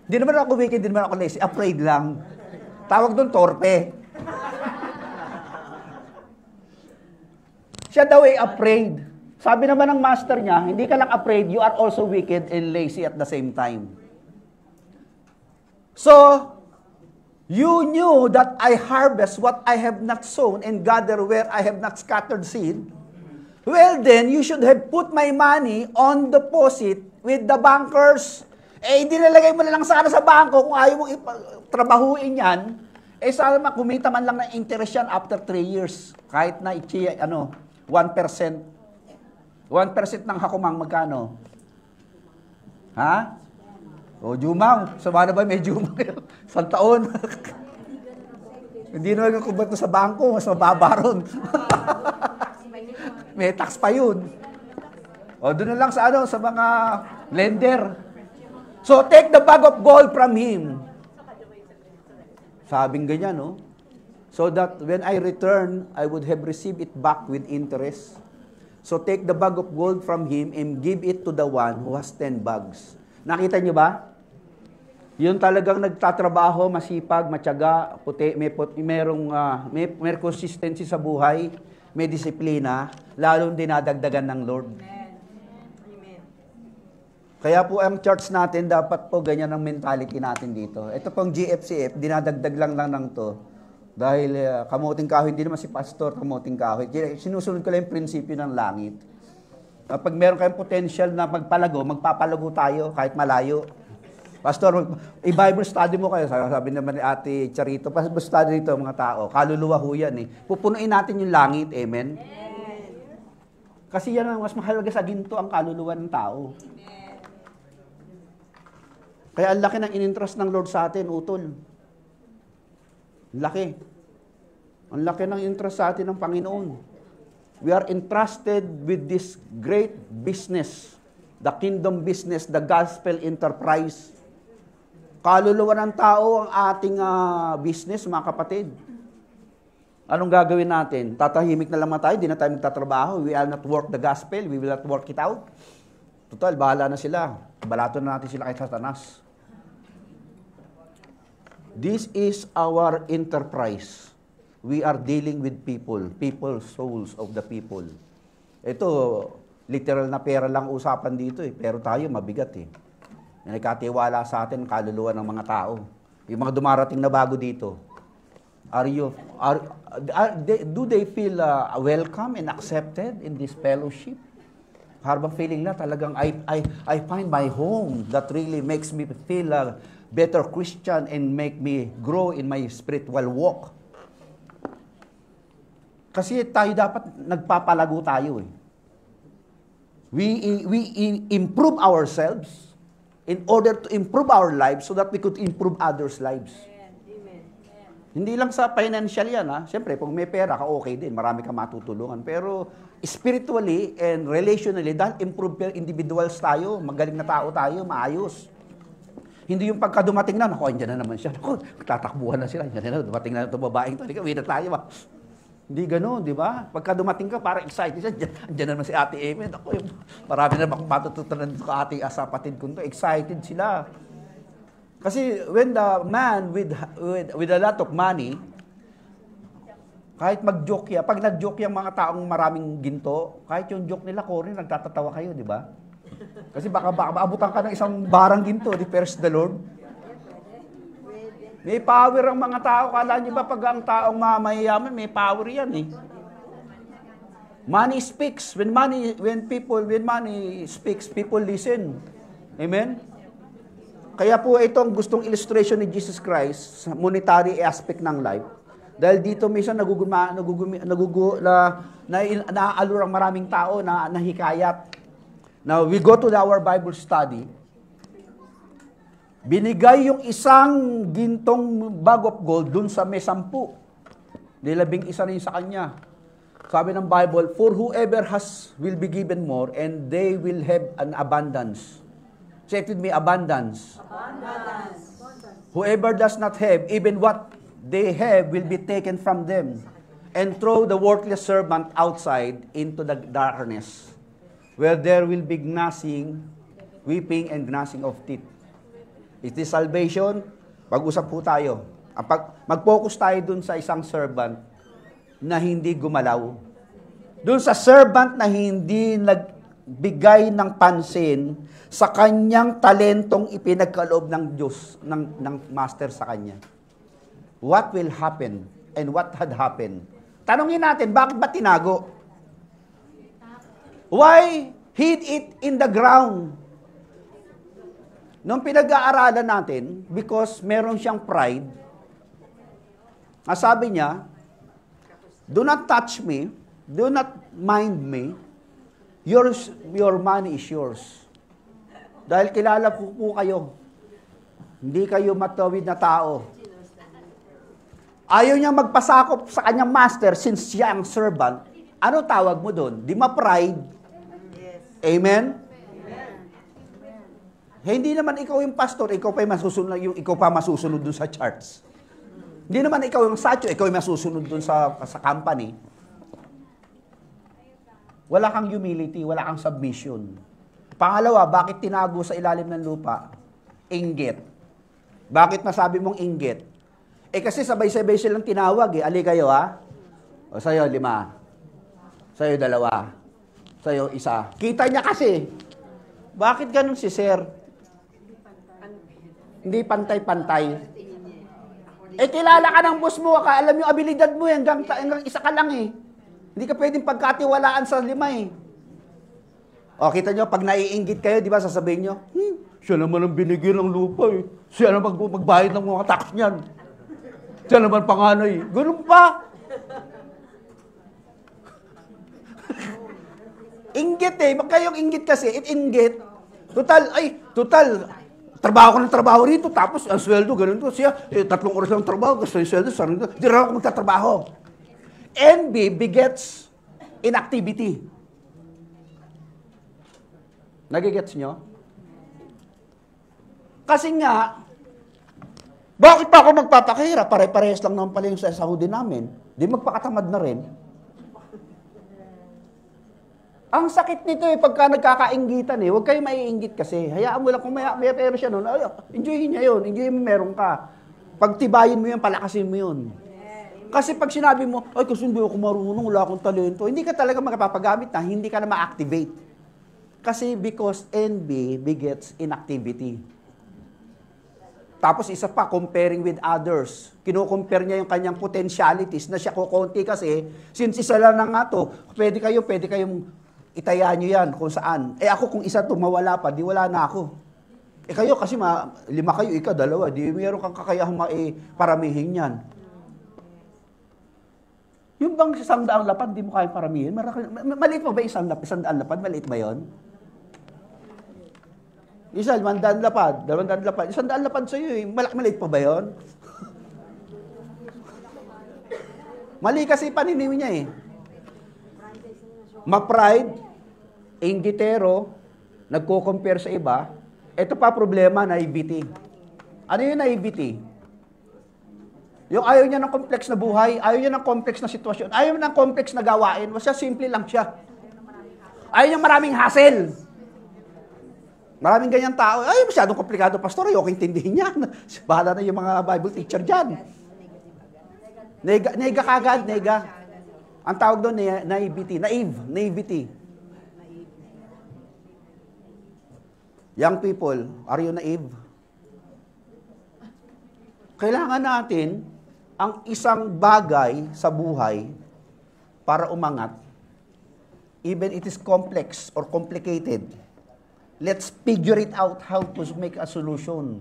Speaker 4: Hindi naman ako wicked, hindi naman ako lazy. Afraid lang. Tawag doon, torpe. Siya daw ay afraid. Sabi naman ng master niya, hindi ka lang afraid, you are also wicked and lazy at the same time. So, you knew that I harvest what I have not sown and gather where I have not scattered seed. Well then, you should have put my money on deposit with the bankers. Dinalagay mo na lang sana sa bangko kung ayaw mong trabahuin yan. Sana kumita man lang ng interest yan after 3 years. Kahit na 1%. 1% ng hakumang magkano? Ha? O, Jumang. Sama na ba may Jumang? Isang taon. Hindi na nagkubat sa bangko. Mas mababaron. May tax pa yun. O, doon na lang sa sa mga lender. So, take the bag of gold from him. Sabing ganyan, no? So that when I return, I would have received it back with interest. So take the bag of gold from him and give it to the one who has 10 bags. Nakita niyo ba? Yun talagang nagtatrabaho, masipag, matyaga, puti, may consistency sa buhay, may disiplina, lalong dinadagdagan ng Lord.
Speaker 1: Amen.
Speaker 4: Kaya po ang church natin, dapat po ganyan ang mentality natin dito. Ito pong GFCF, dinadagdag lang ng to. Dahil kamuting kahoy, hindi naman si pastor kamuting kahoy. Sinusunod ko lang yung prinsipyo ng langit. Pag meron kayong potential na magpalago, magpapalago tayo kahit malayo. Pastor, i-Bible study mo kayo. Sabi naman ni Ate Charito, Bible study dito mga tao. Kaluluwa ho yan eh. Pupunuin natin yung langit. Amen? Kasi yan ang mas mahalaga sa ginto ang kaluluwa ng tao. Kaya ang laki ng in-interest ng Lord sa atin, utol. Laki. Ang laki ng interest sa atin ng Panginoon. We are entrusted with this great business, the kingdom business, the gospel enterprise. Kaluluwa ng tao ang ating business, mga kapatid. Anong gagawin natin? Tatahimik na lang tayo, di na tayo magtatrabaho. We will not work the gospel, we will not work it out. Total, bahala na sila. Balato na natin sila kay Satanas. This is our enterprise. We are dealing with people, souls of the people. Ito, literal na pera lang usapan dito eh, pero tayo mabigat eh. Nagkatiwala sa atin kaluluwa ng mga tao. Yung mga dumarating na bago dito, do they feel welcome and accepted in this fellowship? Harbang feeling na talagang I find my home that really makes me feel better Christian and make me grow in my spiritual walk. Kasi tayo dapat nagpapalago tayo eh. We improve ourselves in order to improve our lives so that we could improve others' lives. Hindi lang sa financial yan, ha? Siyempre, pag may pera ka, okay din. Marami ka matutulungan. Pero spiritually and relationally, dahil improve individuals tayo, magaling na tao tayo, maayos. Hindi yung pagka dumating na, naku, andyan na naman siya. Naku, tatakbuhan na sila. Andyan na, dumating na ito babaeng to. Uwi na tayo, ba? Hindi gano'n, di ba? Pagka dumating ka, parang excited siya. Andyan na naman si Ate Amy. Naku, marami na bang matututunan dito ka ating asapatid ko. Excited sila. Kasi when the man with a lot of money, kahit mag-joke yan, pag nag-joke yung mga taong maraming ginto, kahit yung joke nila, corny, nagtatatawa kayo, di ba? Kasi baka maabutan ka ng isang barang ginto, di praise the Lord. May power ang mga tao. Kala niyo ba pag ang taong mayayaman, may power yan eh. Money speaks. When money speaks, people listen. Amen? Kaya po itong gustong illustration ni Jesus Christ sa monetary aspect ng life. Dahil dito minsan naaalur ang maraming tao na nahikayat. Now, we go to our Bible study. Binigay yung isang gintong bag of gold dun sa may 10. Nilabing isa rin sa kanya. Sabi ng Bible, for whoever has will be given more and they will have an abundance. Say it with me, abundance. Abundance. Whoever does not have, even what they have will be taken from them and throw the worthless servant outside into the darkness, where there will be gnashing, weeping, and gnashing of teeth. Is this salvation? Pag-usap po tayo. Mag-focus tayo dun sa isang servant na hindi gumalaw. Dun sa servant na hindi nagbigay ng pansin sa kanyang talentong ipinagkaloob ng Diyos, ng Master sa kanya. What will happen and what had happened? Tanungin natin, bakit ba tinago? Why hid it in the ground? Nung pinag-aaralan natin, because meron siyang pride, sabi niya, do not touch me, do not mind me, your money is yours. Dahil kilala po kayo. Hindi kayo matawid na tao. Ayaw niya magpasakop sa kanyang master since siya ang servant. Ano tawag mo doon? Di ma-pride? Amen? Hindi naman ikaw yung pastor, ikaw pa masusunod doon sa charts. Hindi naman ikaw yung satyo, ikaw yung masusunod doon sa company. Wala kang humility, wala kang submission. Pangalawa, bakit tinago sa ilalim ng lupa? Inggit. Bakit masabi mong inggit? Kasi sabay-sabay silang tinawag eh. Ali kayo ha? O sa'yo, 5. Sa'yo, 2. Sa'yo, 1. Kita niya kasi. Bakit ganun si Sir? Hindi pantay-pantay. Kilala ka ng boss mo, alam yung abilidad mo, hanggang 1 ka lang eh. Hindi ka pwedeng pagkatiwalaan sa 5 eh. O, kita nyo, pag naiinggit kayo, di ba, sasabihin nyo, siya naman ang binigyan ng lupa eh. Siya naman magbayad ng mga tax niyan. Siya naman panganay. Ganun pa. Inggit eh. Magkayong inggit kasi. Inggit. Total. Trabaho ko ng trabaho rito. Tapos, ang sweldo, ganun to. Siya, 3 oras lang trabaho. Gusto yung sweldo. Di rin ako magtatrabaho. Envy begets inactivity. Nagigets nyo? Kasi nga, bakit pa ako magpapakahirap? Pare-parehas lang naman pala yung sahudin namin. Di magpakatamad na rin. Ang sakit nito pagka nagkakainggitan huwag kayo maiinggit kasi. Hayaan mo lang kung may pera siya noon. Enjoyin niya yun. Enjoyin mo meron ka. Pagtibayin mo yun, palakasin mo yun. Kasi pag sinabi mo, kasi hindi ako marunong, wala akong talento, hindi ka talaga magpapagamit na, hindi ka na ma-activate. Kasi because envy begets inactivity. Tapos isa pa, comparing with others. Kino-compare niya yung kanyang potentialities na siya kukunti kasi, since isa lang na nga to, pwede kayong itaya nyo yan kung saan. Ako kung isa to, mawala pa, di wala na ako. Kayo kasi 5 kayo, ikaw 2, di meron kang kakayahang paramihin yan. Yung bang 100 lapad, di mo kayang paramihin? Maliit mo ba 100 lapad? Maliit ba yun? 100 lapad, 200 lapad. 100 lapad sa'yo eh. Maliit pa ba yun? Mali kasi paniniw niya eh. Ma-pride, inggitero, nagko-compare sa iba. Ito pa problema, naivety. Ano yung naivety? Yung ayaw niya ng complex na buhay, ayaw niya ng complex na sitwasyon, ayaw niya ng complex na gawain, basta simple lang siya. Ayaw niya maraming hassle. Maraming ganyan tao, ay masyadong komplikado, pastor, ayoko intindihin yan. Bahala na yung mga Bible teacher dyan. Nega kagad, nega. Ang tawag doon, naivety. Naivety. Young people, are you naive? Kailangan natin ang isang bagay sa buhay para umangat. Even it is complex or complicated. Let's figure it out how to make a solution.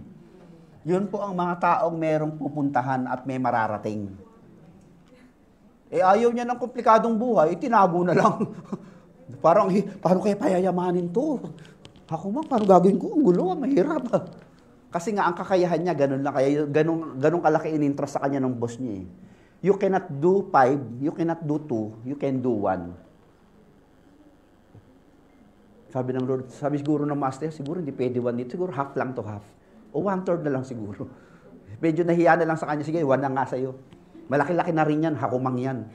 Speaker 4: Yun po ang mga taong merong pupuntahan at may mararating. Ayaw niya ng komplikadong buhay, tinago na lang. Parang, paano kaya payayamanin to? Ako man, paano gagawin ko? Ang gulo, mahirap. Kasi nga, ang kakayahan niya, ganun lang. Kaya ganun kalaki in-interest sa kanya ng boss niya. You cannot do 5, you cannot do 2, you can do 1. Sabi ng Lord, sabi siguro ng master, siguro hindi pwede 1 dito, siguro half lang to half. O 1/3 na lang siguro. Medyo nahiya na lang sa kanya, sige, 1 na nga sa'yo. Malaki-laki na rin yan, hakumang yan.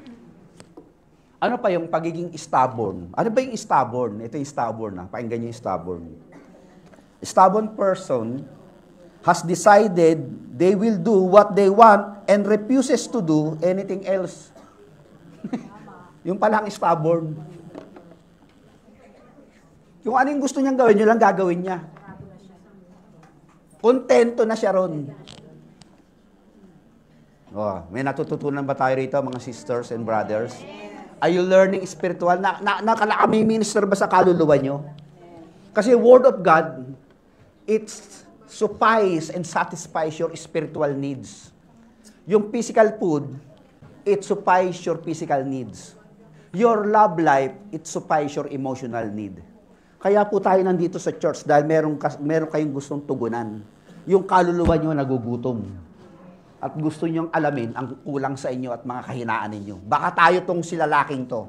Speaker 4: Ano pa yung pagiging stubborn? Ano ba yung stubborn? Ito yung stubborn, pakinggan niyo yung stubborn. Stubborn person has decided they will do what they want and refuses to do anything else. Yung palang stubborn. Yung ano yung gusto niyang gawin, yun lang gagawin niya. Kontento na siya ron. Oh, may natututunan ba tayo rito, mga sisters and brothers? Are you learning spiritual? Nakami-minister ba sa kaluluwa nyo? Kasi Word of God, it suffice and satisfies your spiritual needs. Yung physical food, it suffice your physical needs. Your love life, it suffice your emotional need. Kaya po tayo nandito sa church dahil meron kayong gustong tugunan. Yung kaluluwa nyo nagugutom. At gusto nyong alamin ang kulang sa inyo at mga kahinaan ninyo. Baka tayo tong silalaking to.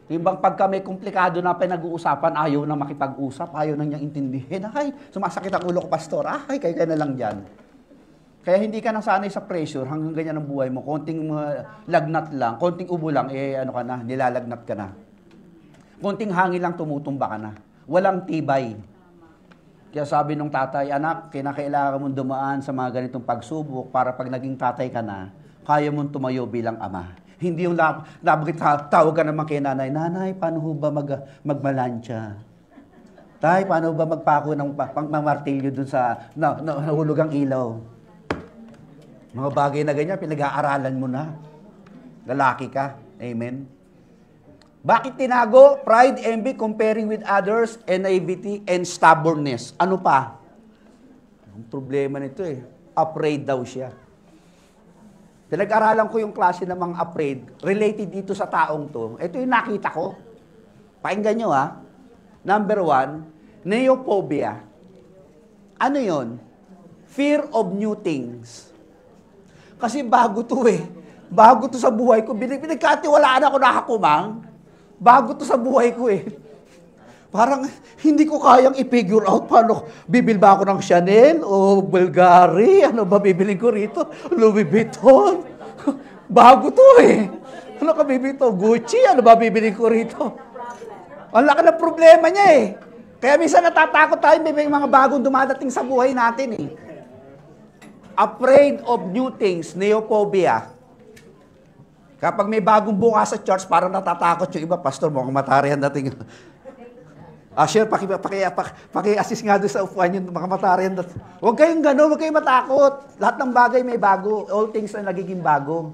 Speaker 4: Yung bang pagka may komplikado na pinag-uusapan, ayaw na makipag-usap, ayaw na niyang intindihin. Ay, sumasakit ang ulo ko, pastor. Ay, kayo na lang dyan. Kaya hindi ka nang sanay sa pressure hanggang ganyan ang buhay mo. Konting lagnat lang, konting ubo lang, nilalagnat ka na. Konting hangin lang, tumutumba ka na. Walang tibay. Kaya sabi nung tatay, anak, kinakailangan mong dumaan sa mga ganitong pagsubok para pag naging tatay ka na, kaya mong tumayo bilang ama. Hindi yung tawag ka naman kay nanay, nanay, paano ho ba magmalansya? Tay, paano ba magpako ng pangmamartilyo dun sa nahulog ang ilaw? Mga bagay na ganyan, pinag-aaralan mo na. Lalaki ka. Amen. Bakit tinago? Pride, envy, comparing with others, and naivety, and stubbornness. Ano pa? Ang problema nito afraid daw siya. Pinag-aralan ko yung klase ng mga afraid, related dito sa taong to. Ito yung nakita ko. Pakinggan nyo Number 1, neophobia. Ano yon? Fear of new things. Kasi bago to Bago to sa buhay ko. Pinagkatiwalaan ako nakakumang. Bago to sa buhay ko Parang hindi ko kayang i-figure out paano bibil ba ako ng Chanel o Bulgari? Ano ba bibilin ko rito? Louis Vuitton. Bago to Ano ka bibili to? Gucci? Ano ba bibilin ko rito? Ang laki ng problema niya Kaya minsan natatakot tayo may mga bagong dumadating sa buhay natin Afraid of new things, neophobia. Kapag may bagong bukas sa church, parang natatakot yung iba, pastor, mukhang matarihan dating. Share, paki-assist nga doon sa upuan yung mga matarihan dating. Huwag kayong gano'n, huwag kayong matakot. Lahat ng bagay may bago. All things na nagiging bago.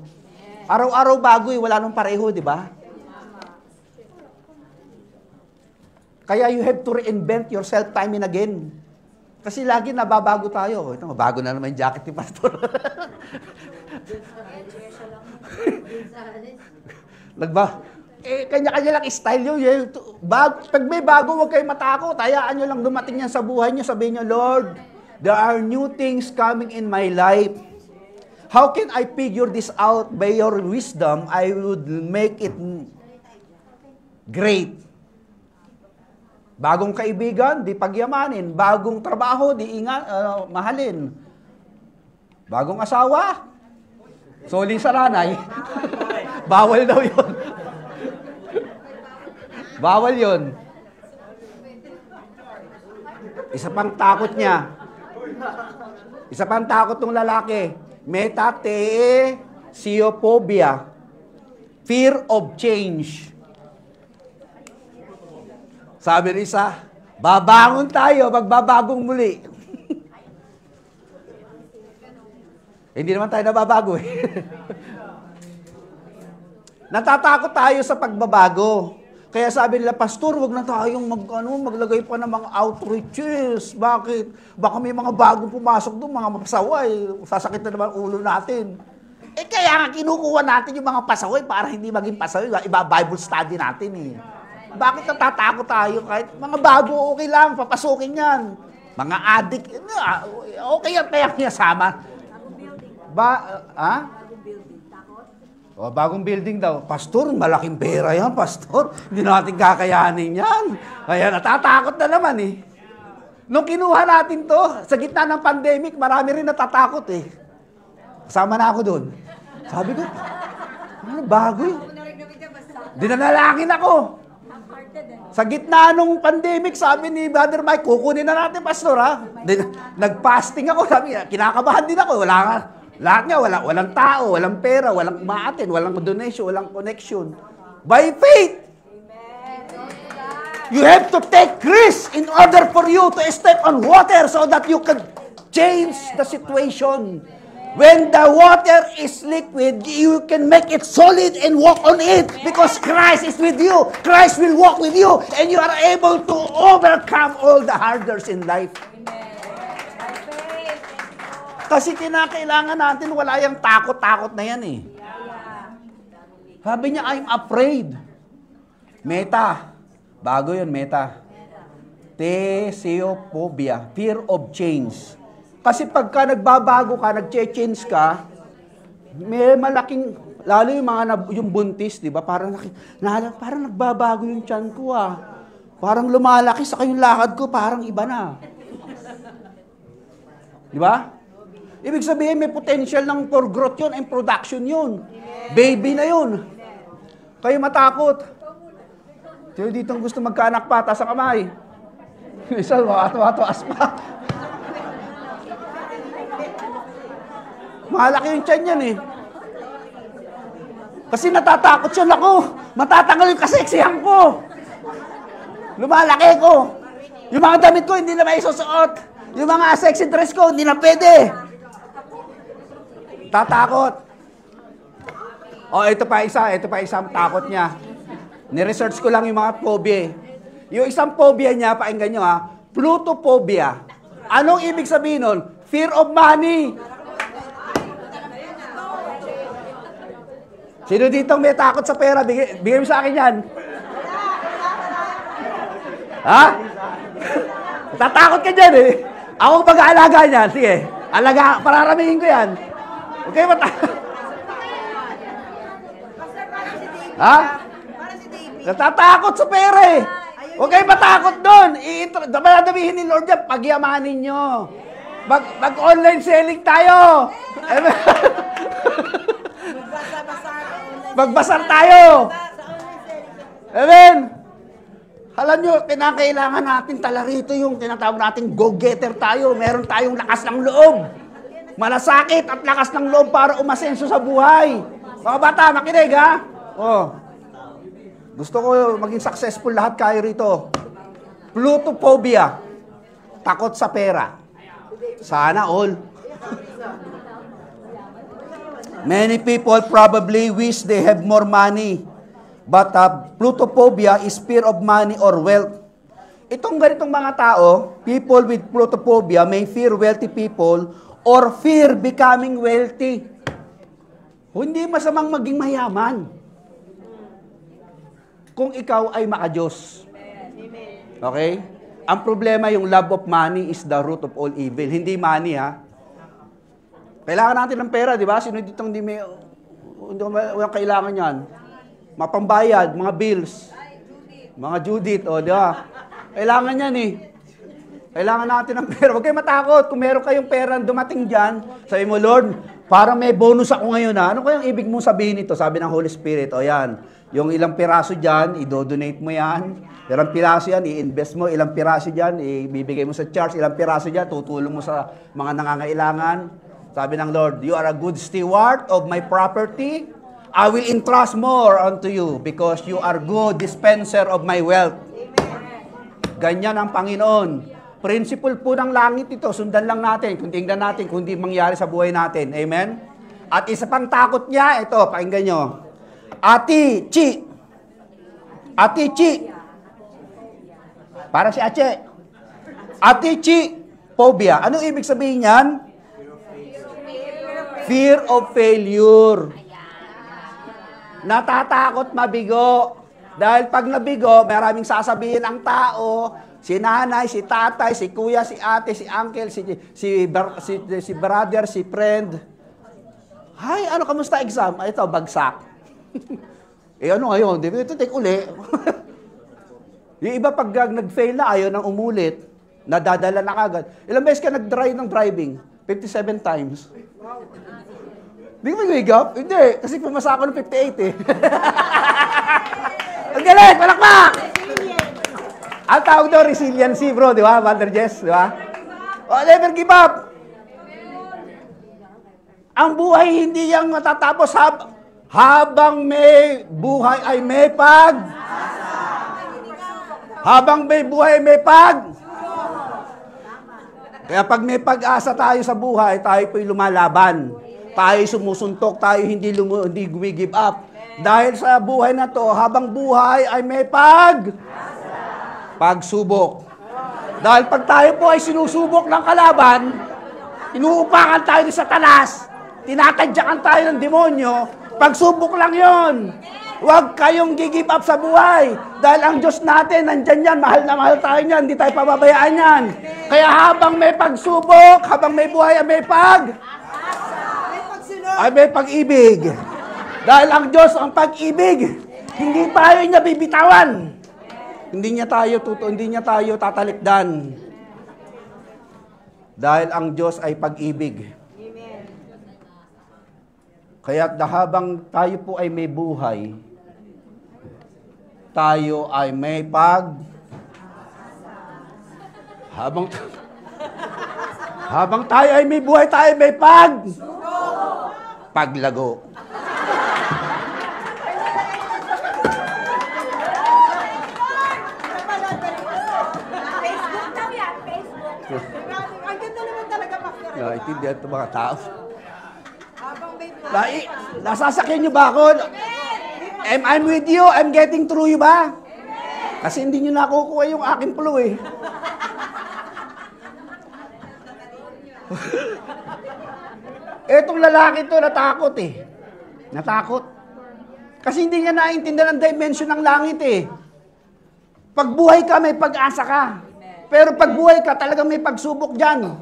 Speaker 4: Araw-araw bago wala nung pareho, di ba? Kaya you have to reinvent yourself time and again. Kasi lagi nababago tayo. Ito, bago na naman yung jacket ni pastor. Kanya-kanya lang style yun. Pag may bago, huwag kayong matakot. Hayaan nyo lang dumating yan sa buhay nyo. Sabihin nyo, Lord, there are new things coming in my life. How can I figure this out? By your wisdom, I would make it great. Bagong kaibigan, di pagyamanin. Bagong trabaho, di mahalin. Bagong asawa, soli sa nanay. Bawal daw yun. Bawal yun. Isa pang takot niya. Isa pang takot ng lalaki. Metathesiophobia. Fear of change. Sabi ni isa, babangon tayo, magbabagong muli. Hindi naman tayo nababago eh. Natatakot tayo sa pagbabago. Kaya sabi nila, Pastor, wag na tayong maglagay pa ng mga outreaches. Bakit? Baka may mga bagong pumasok doon, mga pasaway. Sasakit na naman ulo natin. Eh kaya nga kinukuha natin yung mga pasaway para hindi maging pasaway. Iba Bible study natin eh. Bakit natatakot tayo? Kahit mga bago, okay lang, papasukin yan. Mga adik, okay yan, kaya kinasama. Bagong building daw. Pastor, malaking pera yan, Pastor. Hindi natin kakayanin yan. Kaya natatakot na naman eh. Nung kinuha natin to, sa gitna ng pandemic, marami rin natatakot eh. Kasama na ako doon. Sabi ko, bago eh. Dinanalangin ako. Sa gitna nung pandemic, sabi ni Brother Mike, kukunin na natin, Pastor, ha? Nag-fasting ako, sabi niya, kinakabahan din ako, lahat nga, walang tao, walang pera, walang umaatin, walang donation, walang connection. By faith, you have to take risk in order for you to step on water so that you can change the situation. When the water is liquid, you can make it solid and walk on it because Christ is with you. Christ will walk with you and you are able to overcome all the harders in life. Kasi kinakailangan natin wala yung takot-takot na yan eh. Sabi niya, I'm afraid. Meta. Bago yun, meta. Thesiophobia. Fear of change. Kasi pagka nagbabago ka, nag-change ka, may malaking, lalo yung yung buntis, di ba? Parang nagbabago yung tiyan ko ah. Parang lumalaki sa yung lakad ko, parang iba na. Di ba? Ibig sabihin, may potential ng for growth yun and production yun. Baby na yun. Kayo matakot. Sino dito gusto magkaanak pa, taas ang kamay? Isa, makataas pa. Malaki yung tiyan yan eh. Kasi natatakot siya, ako. Matatanggal yung kaseksihan ko. Lumalaki ko. Yung mga damit ko, hindi na may isusuot. Yung mga sexy dress ko, hindi na pwede. Tatakot. Ito pa isang takot niya. Ni-research ko lang yung mga phobia. Yung isang phobia niya, pakinggan nyo ha, plutophobia. Anong ibig sabihin nun? Fear of money. Sino dito may takot sa pera? Bigay mo sa akin yan. Ha? Tatakot ka dyan eh. Ako pag-aalaga niyan. Sige, pararamihin ko yan. Okay ba ha? Natatakot sa pera eh. Huwag kayo matakot doon. Damihin ni Lord yan, pagyamanin nyo. Mag-online selling tayo. Magbasar tayo. Amen. Alam nyo, kinakailangan natin tala rito yung tinatawag natin go-getter tayo. Meron tayong lakas ng loob. Malasakit at lakas ng loob para umasenso sa buhay. Mga bata, makinig ha? Gusto ko maging successful lahat kayo rito. Plutophobia. Takot sa pera. Sana all. Many people probably wish they have more money. But plutophobia is fear of money or wealth. Itong ganitong mga tao, people with plutophobia may fear wealthy people or fear becoming wealthy. Hindi masamang maging mayaman. Kung ikaw ay makadiyos. Okay? Ang problema, yung love of money is the root of all evil. Hindi money ha. Kailangan natin ng pera, di ba? Sino dito hindi may walang kailangan yan? Mapambayad, mga bills, mga Judith, o di ba? Kailangan yan eh. Kailangan natin ng pera. Huwag kayo matakot. Kung meron kayong pera dumating dyan, sabi mo, Lord, parang may bonus ako ngayon ha. Ano kayang ibig mong sabihin ito? Sabi ng Holy Spirit, o yan, yung ilang piraso dyan, i-donate mo yan. Ilang piraso yan, i-invest mo. Ilang piraso dyan, ibibigay mo sa church. Ilang piraso dyan, tutulong mo sa mga nangangailangan. Sabi ng Lord, you are a good steward of my property. I will entrust more unto you because you are good dispenser of my wealth. Ganyan ang Panginoon. Principle po ng langit ito, sundan lang natin, kung tingnan natin, kung hindi mangyari sa buhay natin. Amen? At isa pang takot niya, ito, pakinggan nyo. Ati Chi. Parang si Ache. Ati Chi, phobia. Anong ibig sabihin yan? Fear of failure. Natatakot mabigo. Dahil pag nabigo, maraming sasabihin ang tao, si nanay, si tatay, si kuya, si ate, si uncle, si brother, si friend. Hay, ano, kamusta exam? Ito, bagsak. Ano ngayon? Di ba ito, take uli. Yung iba pag nag-fail na, ayaw nang umulit, nadadala na kagad. Ilang beses ka nag-try ng driving? 57 times. Di ka mag-wake up? Hindi, kasi pumasa ako ng 58 eh. Ang galing, palakpak! Ang tawag doon, resiliency, bro, di ba? Walter Jess, di ba? Oh, never give up. Ang buhay hindi yang matatapos habang may buhay ay may habang may buhay may Kaya pag may pag-asa tayo sa buhay, tayo po'y lumalaban. Tayo sumusuntok, tayo hindi gumi-give up. Dahil sa buhay na to, habang buhay ay may pagsubok. Dahil pag tayo po ay sinusubok ng kalaban, inuupakan tayo ni Satanas, tinatadyakan tayo ng demonyo, pagsubok lang yon. Huwag kayong gi-give up sa buhay. Dahil ang Diyos natin, nandyan yan, mahal na mahal tayo yan, hindi tayo pababayaan yan. Kaya habang may pagsubok, habang may buhay ay may may pag-ibig. Dahil ang Diyos ang pag-ibig, hindi tayo niya bibitawan. Hindi niya tayo tatalikdan. Dahil ang Diyos ay pag-ibig. Amen. Kaya habang tayo po ay may buhay, tayo ay may habang tayo ay may buhay, tayo may paglago.
Speaker 2: Ang ganda naman talaga, Pastor.
Speaker 4: Naintindihan ito mga tao. Nasasakyan niyo ba ako? I'm with you. I'm getting through you ba? Kasi hindi niyo nakukuha yung aking flow eh. Etong lalaki to natakot eh. Natakot. Kasi hindi niya naiintindihan ang dimension ng langit eh. Pag buhay ka, may pag-asa ka. Pero pag buhay ka, talagang may pagsubok dyan.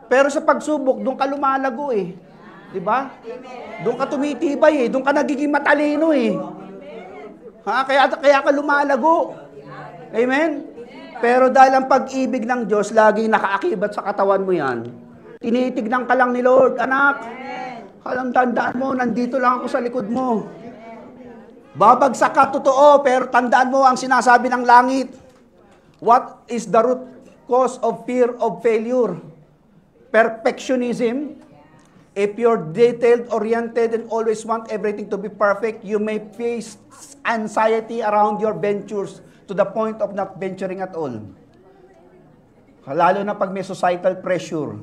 Speaker 4: Pero sa pagsubok, doon ka lumalago eh. Diba? Doon ka tumitibay eh. Doon ka nagiging matalino eh. Kaya ka lumalago. Amen? Pero dahil ang pag-ibig ng Diyos, laging nakaakibat sa katawan mo yan. Tinitignan ka lang ni Lord, anak. Alam, tandaan mo, nandito lang ako sa likod mo. Babagsak ka, totoo, pero tandaan mo ang sinasabi ng langit. What is the root cause of fear of failure? Perfectionism. If you're detail-oriented and always want everything to be perfect, you may face anxiety around your ventures to the point of not venturing at all. Lalo na pag may societal pressure.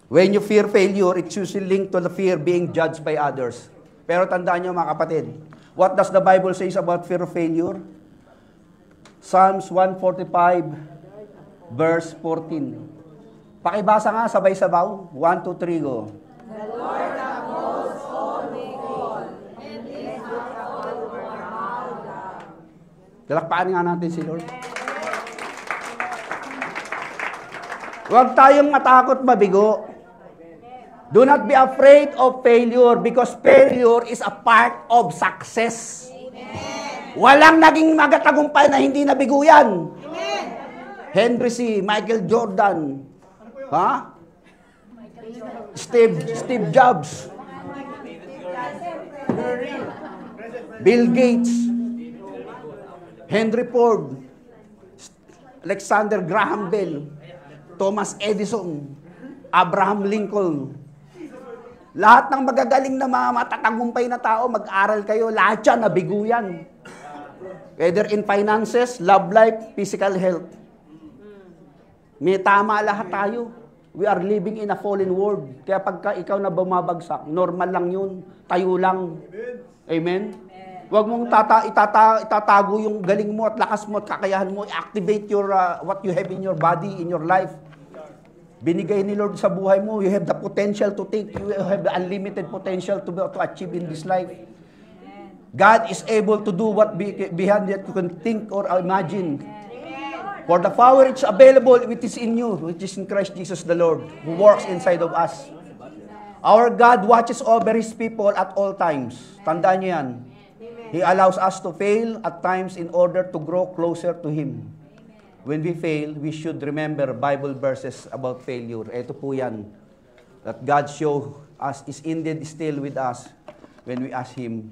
Speaker 4: When you fear failure, it's usually linked to the fear being judged by others. Pero tandaan nyo mga kapatid, what does the Bible say about fear of failure? Psalms 145, verse 14. Pakibasa nga, sabay-sabaw. 1, 2, 3, go.
Speaker 2: The Lord upholds all people, and is not all for all God.
Speaker 4: Dalakpaan nga natin si Lord. Huwag tayong matakot mabigo. Do not be afraid of failure because failure is a part of success. Walang naging magatagumpay na hindi nabigo yan. Henry C., Michael Jordan, Steve Jobs, Bill Gates, Henry Ford, Alexander Graham Bell, Thomas Edison, Abraham Lincoln. Lahat ng magagaling na mga matatagumpay na tao, mag-aral kayo, lahat yan, nabigo yan. Whether in finances, love life, physical health. May tama lahat tayo. We are living in a fallen world. Kaya pagka ikaw na bumabagsak, normal lang yun. Tayo lang. Amen? Huwag mong itatago yung galing mo at lakas mo at kakayahan mo. Activate your what you have in your body, in your life. Binigay ni Lord sa buhay mo. You have the potential to take. You have the unlimited potential to achieve in this life. God is able to do what beyond that you can think or imagine. For the power is available, which is in you, which is in Christ Jesus the Lord, who works inside of us. Our God watches over His people at all times. Tandaan niyo yan. He allows us to fail at times in order to grow closer to Him. When we fail, we should remember Bible verses about failure. Ito po yan. That God show us is indeed still with us when we ask Him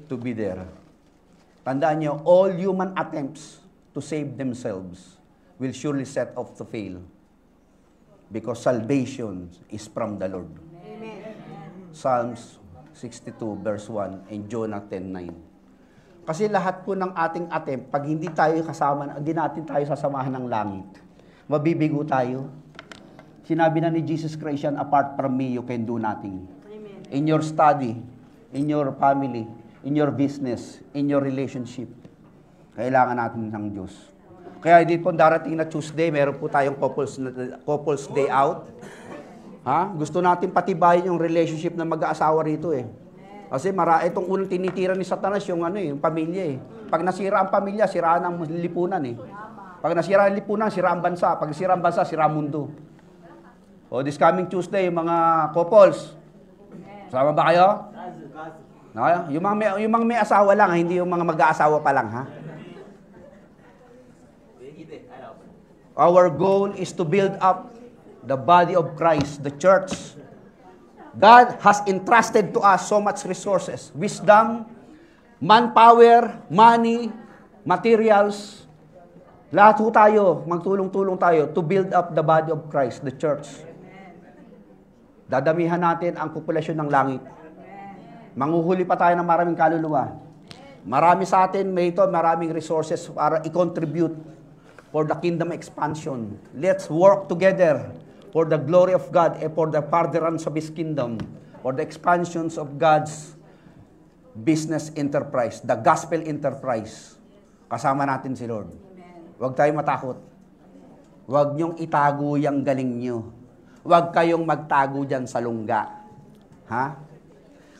Speaker 4: to be there. Tandaan niyo, all human attempts to save themselves will surely set off to fail. Because salvation is from the Lord. Amen. Psalms 62 verse 1 and Jonah 10:9. Kasi lahat po ng ating attempt, pag hindi tayo kasama, hindi natin tayo sasamahan ng langit, mabibigo tayo. Sinabi na ni Jesus Christ yan, apart from me, you can do nothing. Amen. In your study, in your family, in your business, in your relationship, kailangan natin ng Diyos. Kaya hindi po darating na Tuesday, meron po tayong couples day out. Gusto natin patibayin yung relationship ng mag-aasawa rito eh. Kasi itong unang tinitira ni Satanas yung yung pamilya eh. Pag nasira ang pamilya, siraan ang lipunan eh. Pag nasira ang lipunan, sira ang bansa. Pag sira ang bansa, sira ang mundo. This coming Tuesday, yung mga couples, sama ba kayo? Yung mga may asawa lang, hindi yung mga mag-aasawa pa lang, ha? Our goal is to build up the body of Christ, the church. God has entrusted to us so much resources, wisdom, manpower, money, materials. Lahat ho tayo, magtulong-tulong tayo to build up the body of Christ, the church. Dadamihan natin ang populasyon ng langit. Manghuhuli pa tayo ng maraming kaluluwa. Marami sa atin, maraming resources para i-contribute for the kingdom expansion. Let's work together for the glory of God and for the furtherance of His kingdom, for the expansions of God's business enterprise, the gospel enterprise. Kasama natin si Lord. Huwag tayong matakot. Huwag niyong itago yung galing niyo. Huwag kayong magtago dyan sa lungga. Ha?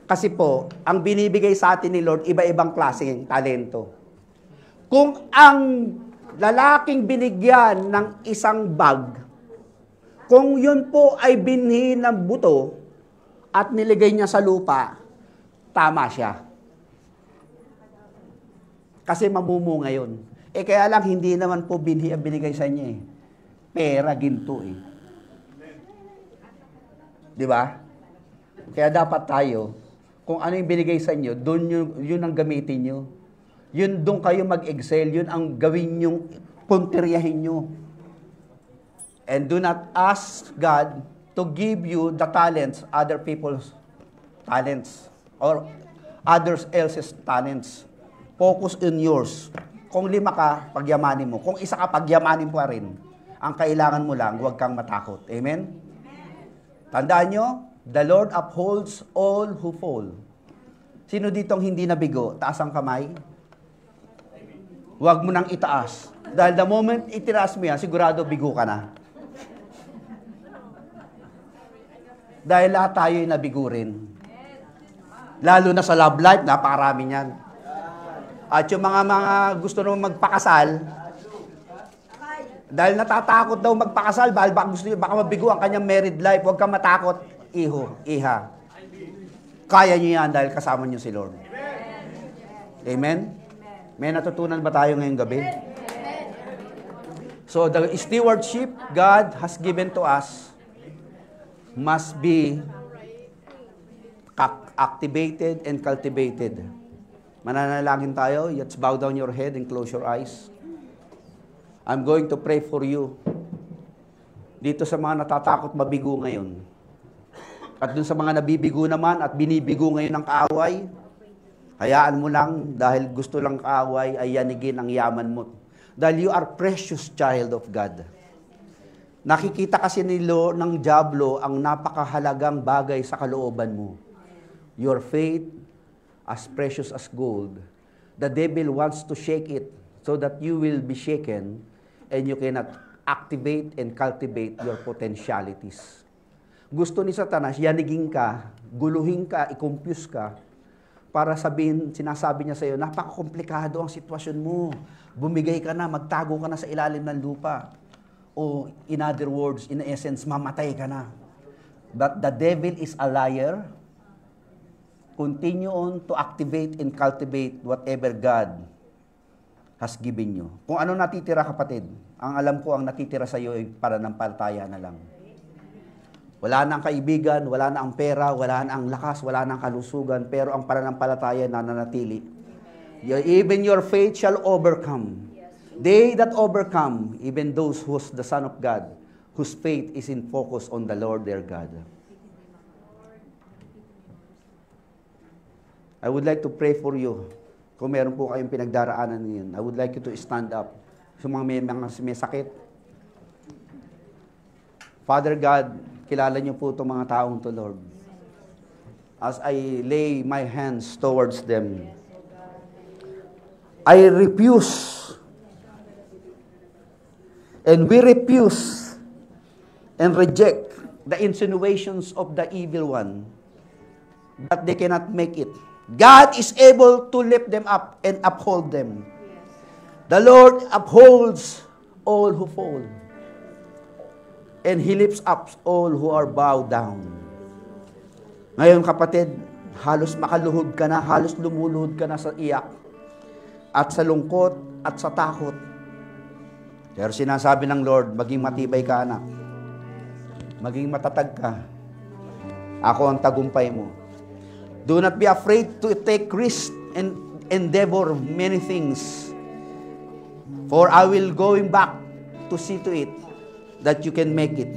Speaker 4: Kasi po, ang binibigay sa atin ni Lord, iba-ibang klaseng talento. Kung ang lalaking binigyan ng isang bag, kung yun po ay binhi ng buto at niligay niya sa lupa, tama siya. Kasi mamumunga yun. Kaya lang, hindi naman po binhi ang binigay sa niya eh. Pera, ginto eh. Di ba? Kaya dapat tayo, kung ano yung binigay sa inyo, yun ang gamitin nyo. Yun doon kayo mag-excel, yun ang gawin nyong punteriyahin nyo. And do not ask God to give you the talents, other people's talents, or others else's talents. Focus in yours. Kung 5 ka, pagyamanin mo. Kung 1 ka, pagyamanin mo rin. Ang kailangan mo lang, huwag kang matakot. Amen? Tandaan nyo, the Lord upholds all who fall. Sino ditong hindi nabigo? Taas ang kamay. Huwag mo nang itaas. Dahil the moment itiraas mo yan, sigurado bigo ka na. Dahil lahat tayo ay nabigo rin. Lalo na sa love life, napakarami niyan. At yung mga gusto naman magpakasal, Dahil natatakot daw magpakasal, baka gusto niya, baka mabigo ang kanyang married life. Huwag kang matakot, iha. Kaya niyo yan dahil kasama niyo si Lord. Amen? May natutunan ba tayo ngayong gabi? So, the stewardship God has given to us must be activated and cultivated. Mananalangin tayo. Let's bow down your head and close your eyes. I'm going to pray for you. Dito sa mga natatakot mabigo ngayon. At dun sa mga nabibigo naman at binibigo ngayon ng kaaway, hayaan mo lang dahil gusto lang kaaway ay yanigin ang yaman mo. Dahil you are precious child of God. Nakikita kasi ng dyablo ang napakahalagang bagay sa kalooban mo. Your faith as precious as gold. The devil wants to shake it so that you will be shaken and you cannot activate and cultivate your potentialities. Gusto ni Satanas, yanigin ka, guluhin ka, i-confuse ka, para sinasabi niya sa iyo, napaka-komplikado ang sitwasyon mo. Bumigay ka na, magtago ka na sa ilalim ng lupa. O in other words, in essence, mamatay ka na. But the devil is a liar. Continue on to activate and cultivate whatever God has given you. Kung ano natitira, kapatid, ang alam ko, ang natitira sa iyo ay pananampalataya na lang. Wala na ang kaibigan, wala na ang pera, wala na ang lakas, wala na ang kalusugan, pero ang pananampalataya na nanatili. Even your faith shall overcome. They that overcome, even those who's the Son of God, whose faith is in focus on the Lord their God. I would like to pray for you. Kung meron po kayong pinagdaraanan ngayon, I would like you to stand up. Sa mga may sakit. Father God, kilala niyo po itong mga taong to, Lord. As I lay my hands towards them, I refuse, and we refuse and reject the insinuations of the evil one that they cannot make it. God is able to lift them up and uphold them. The Lord upholds all who fall, and He lifts up all who are bowed down. Ngayon, kapatid, halos makaluhod ka na, halos lumuluhod ka na sa iyak, at sa lungkot, at sa takot. Pero sinasabi ng Lord, maging matibay ka, anak. Maging matatag ka. Ako ang tagumpay mo. Do not be afraid to take risk and endeavor many things. For I will going back to see to it that you can make it.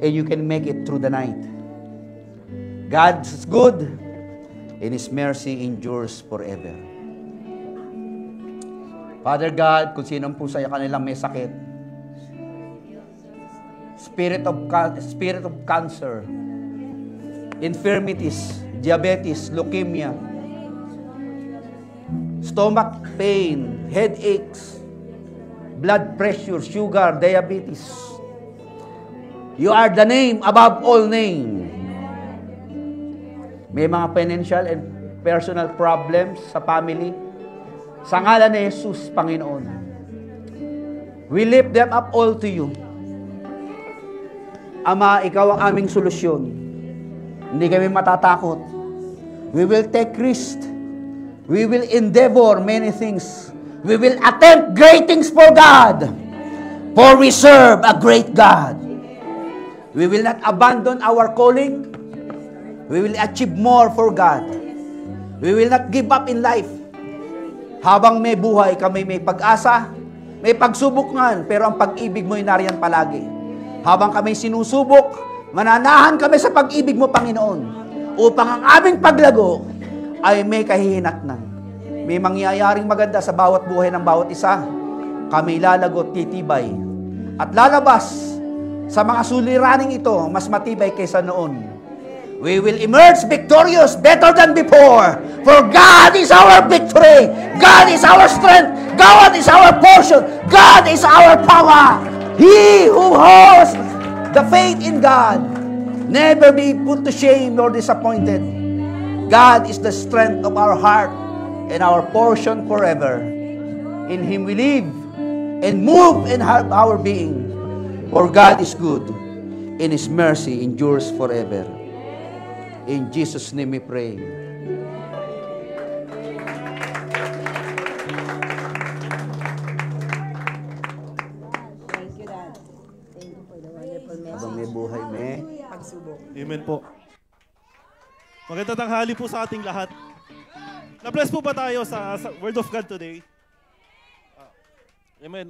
Speaker 4: And you can make it through the night. God is good, and His mercy endures forever. Father God, kung sinong po sa kanilang may sakit, spirit of cancer, infirmities, diabetes, leukemia, stomach pain, headaches, blood pressure, sugar, diabetes. You are the name above all name. May mga financial and personal problems sa family. Sa ngalan ni Jesus, Panginoon, we lift them up all to you. Ama, Ikaw ang aming solusyon. Hindi kami matatakot. We will take risk. We will endeavor many things. We will attempt great things for God. For we serve a great God. We will not abandon our calling. We will achieve more for God. We will not give up in life. Habang may buhay, kami may pag-asa, may pagsubok nga, pero ang pag-ibig mo ay nariyan palagi. Habang kami sinusubok, mananahan kami sa pag-ibig mo, Panginoon, upang ang aming paglago ay may kahihinatnan. May mangyayaring maganda sa bawat buhay ng bawat isa. Kami lalagot, titibay, at lalabas sa mga suliraning ito, mas matibay kaysa noon. We will emerge victorious, better than before. For God is our victory. God is our strength. God is our portion. God is our power. He who holds the faith in God never be put to shame nor disappointed. God is the strength of our heart and our portion forever. In Him we live and move and have our being. For God is good, and His mercy endures forever. In Jesus' name we pray.
Speaker 5: Thank you, Dad. Thank you for the wonderful message.
Speaker 4: Habang may buhay, may
Speaker 5: Pagsubok.
Speaker 6: Amen po. Magandang tanghali po sa ating lahat. Na-bless po ba tayo sa Word of God today? Amen.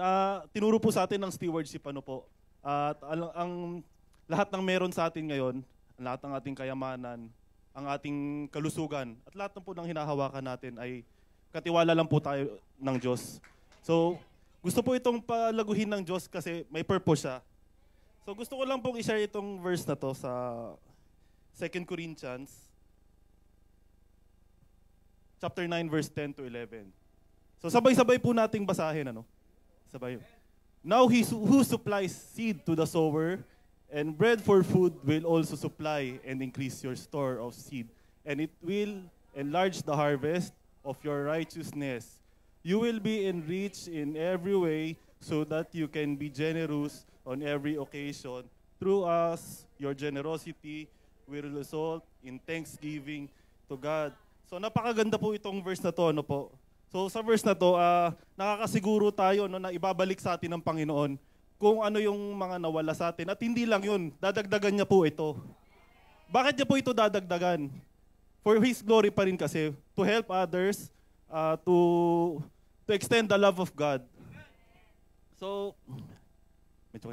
Speaker 6: Tinuro po sa atin ng stewardship ano po. At ang lahat ng meron sa atin ngayon, ang lahat ng ating kayamanan, ang ating kalusugan, at lahat ng po ng hinahawakan natin ay katiwala lang po tayo ng Diyos. So, gusto po itong palaguhin ng Diyos kasi may purpose siya. So, gusto ko lang pong i-share itong verse na to sa 2 Corinthians chapter 9 verse 10 to 11. So, sabay-sabay po nating basahin ano. Sabay. Now he who supplies seed to the sower and bread for food will also supply and increase your store of seed, and it will enlarge the harvest of your righteousness. You will be enriched in every way so that you can be generous on every occasion. Through us, your generosity will result in thanksgiving to God. So napakaganda po itong verse na to, ano po. So sa verse na to, nakakasiguro tayo no, na ibabalik sa atin ng Panginoon kung ano yung mga nawala sa atin. At hindi lang yun, dadagdagan niya po ito. Bakit niya po ito dadagdagan? For His glory pa rin kasi, to help others, to extend the love of God. So, medyo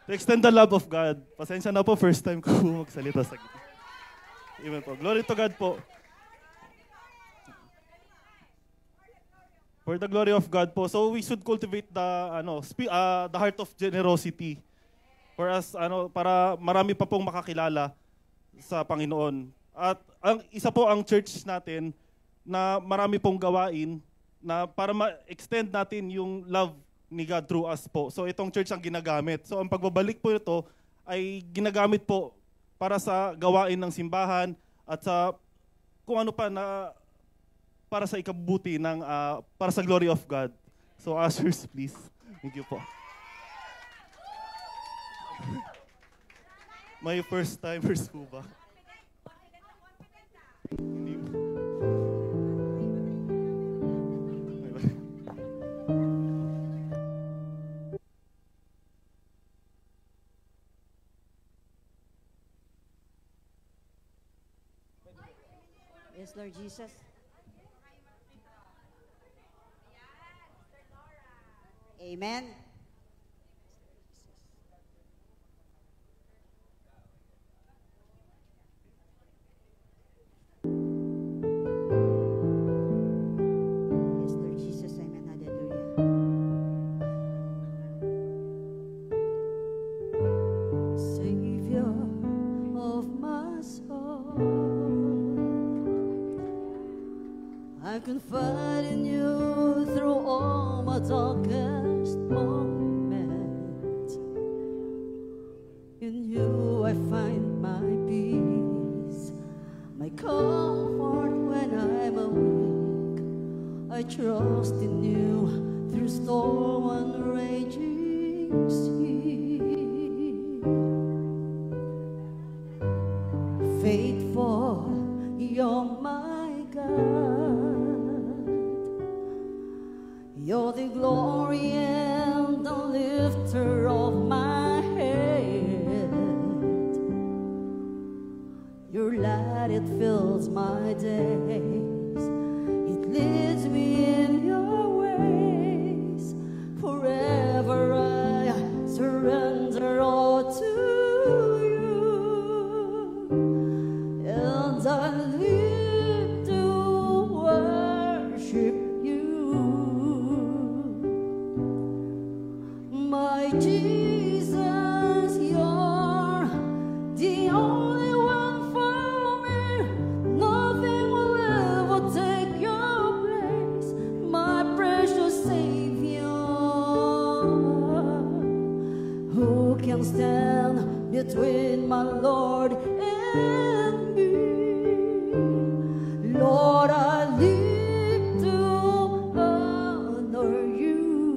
Speaker 6: to extend the love of God. Pasensya na po, first time ko magsalita sa gitna. Amen po. Glory to God po. For the glory of God po. So we should cultivate the heart of generosity. For us, para marami pa pong makakilala sa Panginoon. At ang isa po ang church natin na marami pong gawain na para ma-extend natin yung love ni God through us po. So itong church ang ginagamit. So ang pagbabalik po ito ay ginagamit po para sa gawain ng simbahan at sa kung ano pa na para sa ikabubuti ng para sa glory of God. So ushers, please. Thank you po. My first timers po ba?
Speaker 5: Yes, Lord Jesus. Amen. Yes, Lord Jesus. Amen. Hallelujah. Savior of my soul, I confide in you through all my darkest moments. In you I find my peace, my comfort when I'm awake. I trust in you through storm and raging sea. Faithful, you're my God. You're the glory and the lifter of my head. Your light, it fills my days. It leads me in your ways. Forever I surrender all to you. And I live to worship you. My Jesus, you're the only one for me. Nothing will ever take your place, my precious Savior. Who can stand between my Lord and me? Lord, I live to honor you.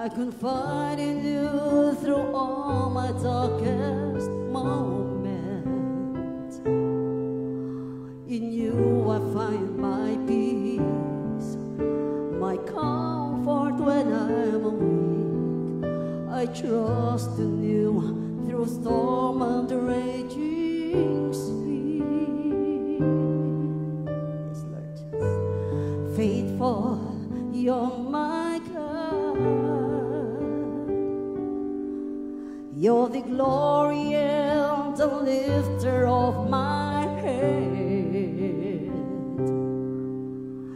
Speaker 5: I confide in you through all my darkest moments. In you I find my peace, my comfort when I'm weak. I trust in you through storm and raging sea. Yes, Lord Jesus. Faithful, you're my God. You're the glory and the lifter of my head.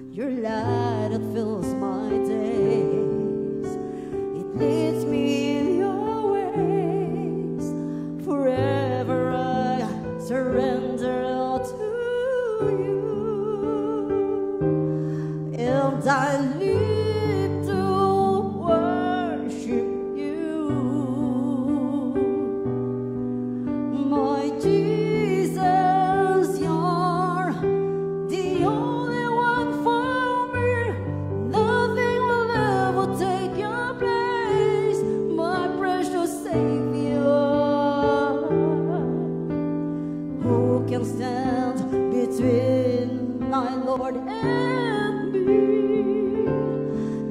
Speaker 5: Your light that fills my days. It leads me in your ways. Forever I surrender all to you. And I live to worship you. My Jesus, you're the only one for me. Nothing will ever take your place, my precious Savior. Who can stand between my Lord and me?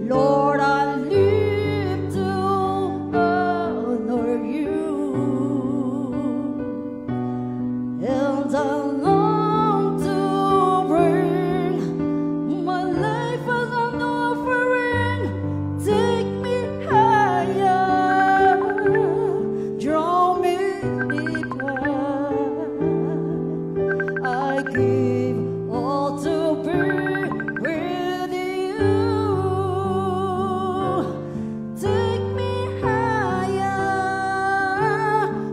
Speaker 5: Lord, I live to honor you. And I long to bring my life as an offering. Take me higher, draw me deeper. I give all to be with you. Take me higher,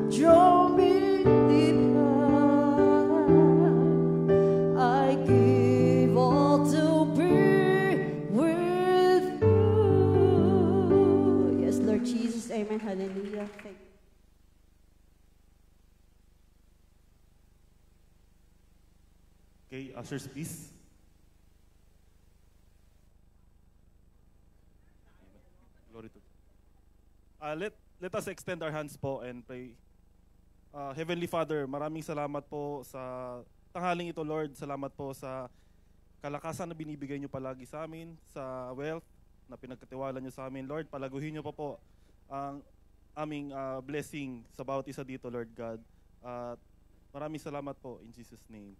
Speaker 5: draw me deeper. I give all to be with you. Yes, Lord Jesus, amen, hallelujah. Thank you.
Speaker 6: Okay, ushers, please. Glory to God. Let us extend our hands po and pray. Heavenly Father, maraming salamat po sa tanghaling ito, Lord. Salamat po sa kalakasan na binibigay niyo palagi sa amin, sa wealth na pinagkatiwala niyo sa amin, Lord. Palaguhin niyo pa po ang aming blessing sa bawat isa dito, Lord God. Maraming salamat po in Jesus' name.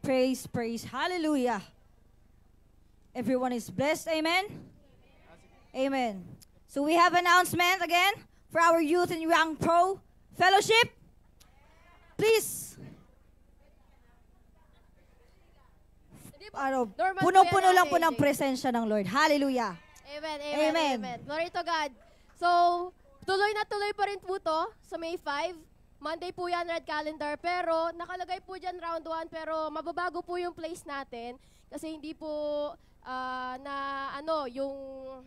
Speaker 1: Praise, praise, hallelujah. Everyone is blessed, amen? Amen. So we have announcement again for our youth and young pro fellowship. Please.
Speaker 7: Normal
Speaker 1: Punong-puno
Speaker 7: po yan,
Speaker 1: lang po
Speaker 7: Ate
Speaker 1: ng
Speaker 7: AJ.
Speaker 1: presensya ng Lord. Hallelujah.
Speaker 7: Amen,
Speaker 1: Amen.
Speaker 7: amen, amen. Glory to God. So, tuloy na tuloy pa rin po to sa May 5. Monday po yan, red calendar. Pero, nakalagay po dyan round 1. Pero, mababago po yung place natin. Kasi hindi po yung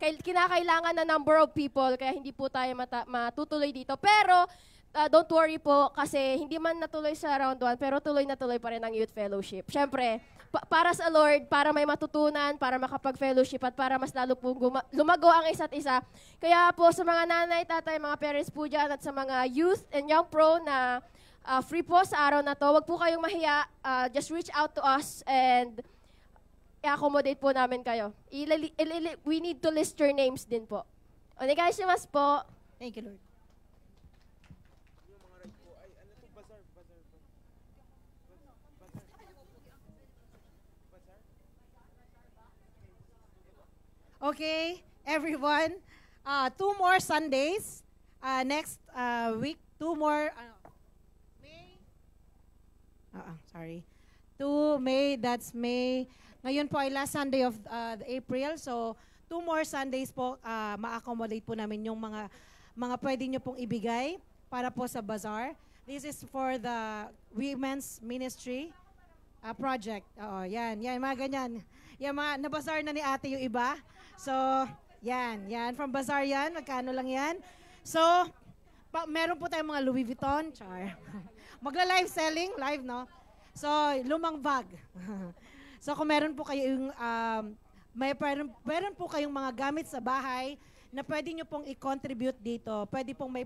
Speaker 7: kinakailangan na number of people. Kaya hindi po tayo matutuloy dito. Pero, don't worry po. Kasi hindi man natuloy sa round 1. Pero tuloy na tuloy pa rin ang youth fellowship. Siyempre, para sa Lord, para may matutunan, para makapag-fellowship, at para mas lalo po lumago ang isa't isa. Kaya po sa mga nanay, tatay, mga parents po dyan, at sa mga youth and young pro na free po sa araw na to, wag po kayong mahiya. Just reach out to us and i-accommodate po namin kayo. We need to list your names din po. Onegaishimasu po.
Speaker 1: Thank you, Lord.
Speaker 8: Okay, everyone. 2 more Sundays. Next week, 2 more. May. Sorry. 2 May, that's May. Ngayon po ay last Sunday of April. So, 2 more Sundays po, ma-accommodate po namin yung mga pwede nyo pong ibigay para po sa bazaar. This is for the women's ministry project. Yan, mga ganyan. Yan, nabazar na ni ate yung iba. So, yan. From bazaar yan. Magkano lang yan. So, meron po tayong mga Louis Vuitton, char. Magla-live selling, live, no? So, lumang bag. So, kung meron po kayong, meron po kayong mga gamit sa bahay na pwede nyo pong i-contribute dito. Pwede pong may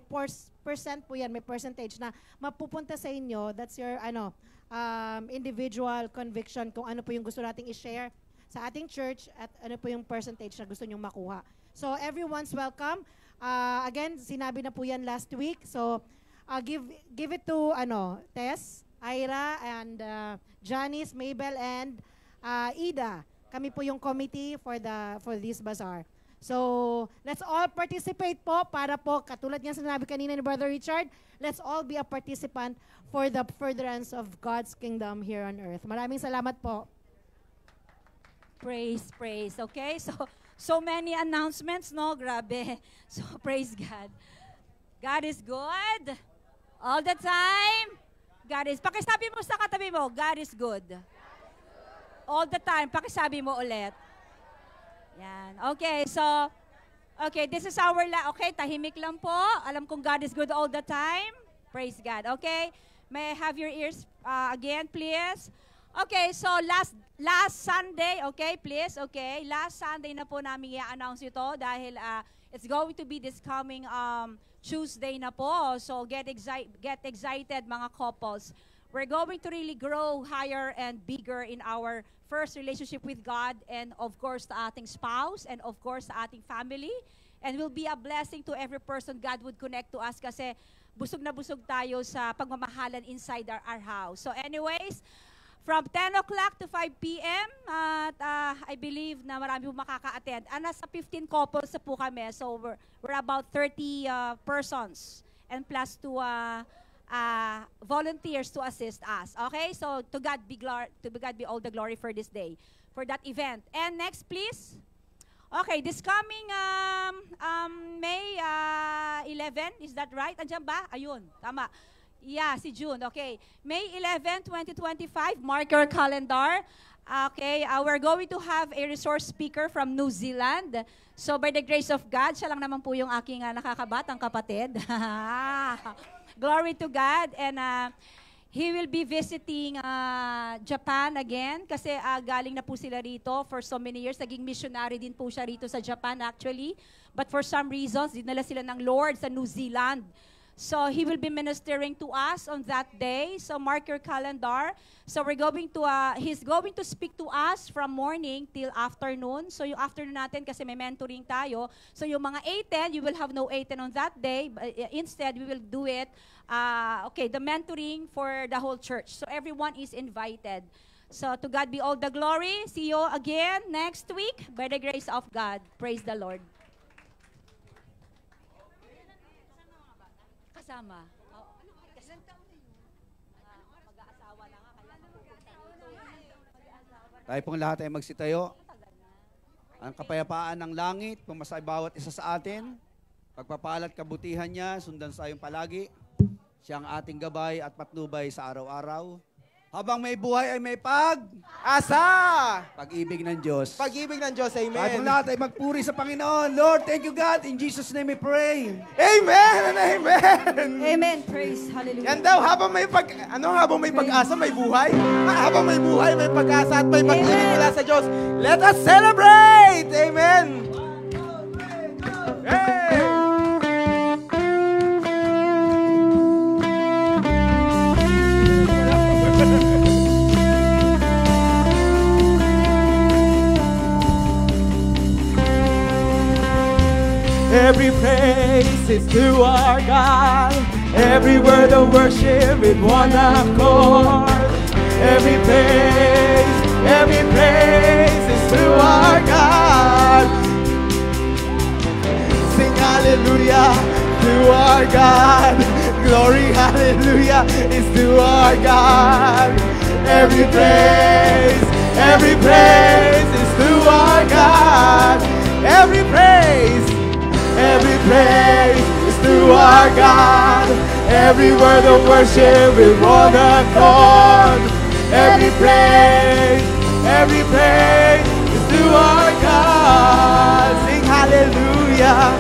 Speaker 8: percent po yan, may percentage na mapupunta sa inyo. That's your, individual conviction kung ano po yung gusto nating i-share sa ating church at ano po yung percentage na gusto nyong makuha. So, everyone's welcome. Again, sinabi na po yan last week. So, give it to Tess, Ira, and Janice, Mabel, and Ida. Kami po yung committee for this bazaar. So, let's all participate po para po, katulad niya sinabi kanina ni Brother Richard, let's all be a participant for the furtherance of God's kingdom here on earth. Maraming salamat po.
Speaker 9: Praise. Okay, so many announcements, no? Grabe. So, praise God. God is good. All the time. Pakisabi mo sa katabi mo, God is good. All the time. Pakisabi mo ulit. Yan. Okay, so, this is our, tahimik lang po. Alam kong God is good all the time. Praise God. Okay, may I have your ears again, please? Okay, so last Sunday, okay, please, okay. Last Sunday na po namin i-announce ito dahil it's going to be this coming Tuesday na po. So get excited mga couples. We're going to really grow higher and bigger in our first relationship with God and of course sa ating spouse and of course sa ating family. And will be a blessing to every person God would connect to us kasi busog na busog tayo sa pagmamahalan inside our house. So anyways, from 10 o'clock to 5 p.m. At I believe na marami po makaka-attend. Nasa 15 couples na po kami. So we're about 30 persons and plus to volunteers to assist us. Okay? So to God be all the glory for this day, for that event. And next, please. Okay, this coming May 11, is that right? Andiyan ba? Ayun, tama. Yeah, si June. Okay. May 11, 2025, mark your calendar. Okay, we're going to have a resource speaker from New Zealand. So by the grace of God, siya lang naman po yung aking nakakabatang kapatid. Glory to God. And he will be visiting Japan again kasi galing na po sila rito for so many years. Naging missionary din po siya rito sa Japan actually. But for some reasons, dinala sila ng Lord sa New Zealand. So he will be ministering to us on that day. So mark your calendar. So he's going to speak to us from morning till afternoon. So yung afternoon natin kasi may mentoring tayo. So yung mga 8:10, you will have no 8:10 on that day. But instead, we will do it, the mentoring for the whole church. So everyone is invited. So to God be all the glory. See you again next week by the grace of God. Praise the Lord. Kasama. Mag-aasawa na nga, kaya mapupunta dito.
Speaker 4: Tayo pong lahat ay magsitayo. Ang kapayapaan ng langit, pumasay bawat isa sa atin. Pagpapala at kabutihan niya, sundan sa ayong palagi. Siya ang ating gabay at patnubay sa araw-araw. Habang may buhay ay may
Speaker 3: Asa!
Speaker 4: pag-ibig ng Diyos.
Speaker 3: Pag-ibig ng Diyos,
Speaker 4: Tayo
Speaker 3: amen.
Speaker 4: pong lahat ay magpuri sa Panginoon. Lord, thank you God. In Jesus' name we pray.
Speaker 3: Amen and amen!
Speaker 5: Amen. Praise. Hallelujah.
Speaker 3: Yan daw, habang may pag-asa, may buhay. Habang may buhay, may pag-asa at may pag-ibig mula sa Diyos. Let us celebrate! Amen! Hey! Every praise is to our God. Every word of worship with one accord. Every praise is to our God. Sing hallelujah to our God. Glory, hallelujah is to our God. Every praise is to our God. Every praise is to our God. Every word of worship with one accord. Every praise is to our God. Sing hallelujah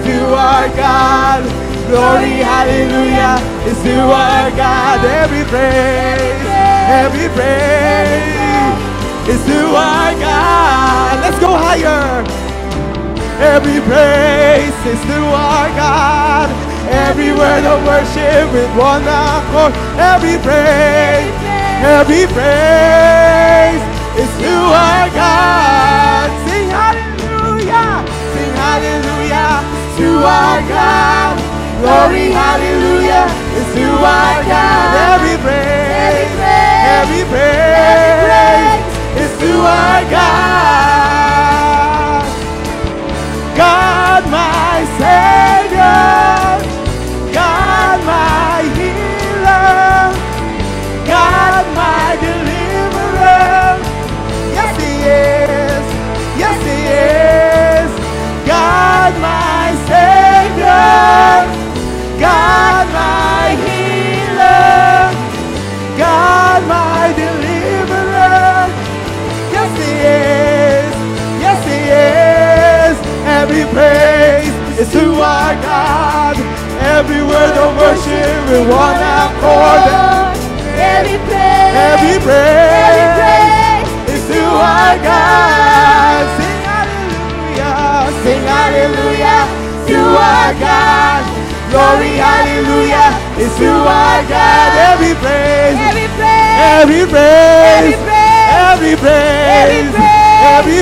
Speaker 3: to our our God. Glory, hallelujah, is to our God. Every praise is to our God. Let's go higher. Every praise is to our God. Every word of worship with one accord. Every praise is to our God. Sing hallelujah to our God. Glory, hallelujah, is to our God. Every praise is to our God. God, my Savior, God, my healer, God, my deliverer. Yes, He is. Yes, He is. God, my Savior, God, my healer, God, my deliverer. Yes, He is. Yes, He is. Every praise is to our God. Every word of worship with one accord. Every praise is to our God. Sing hallelujah to our God. Glory, hallelujah, is to our God. Every praise is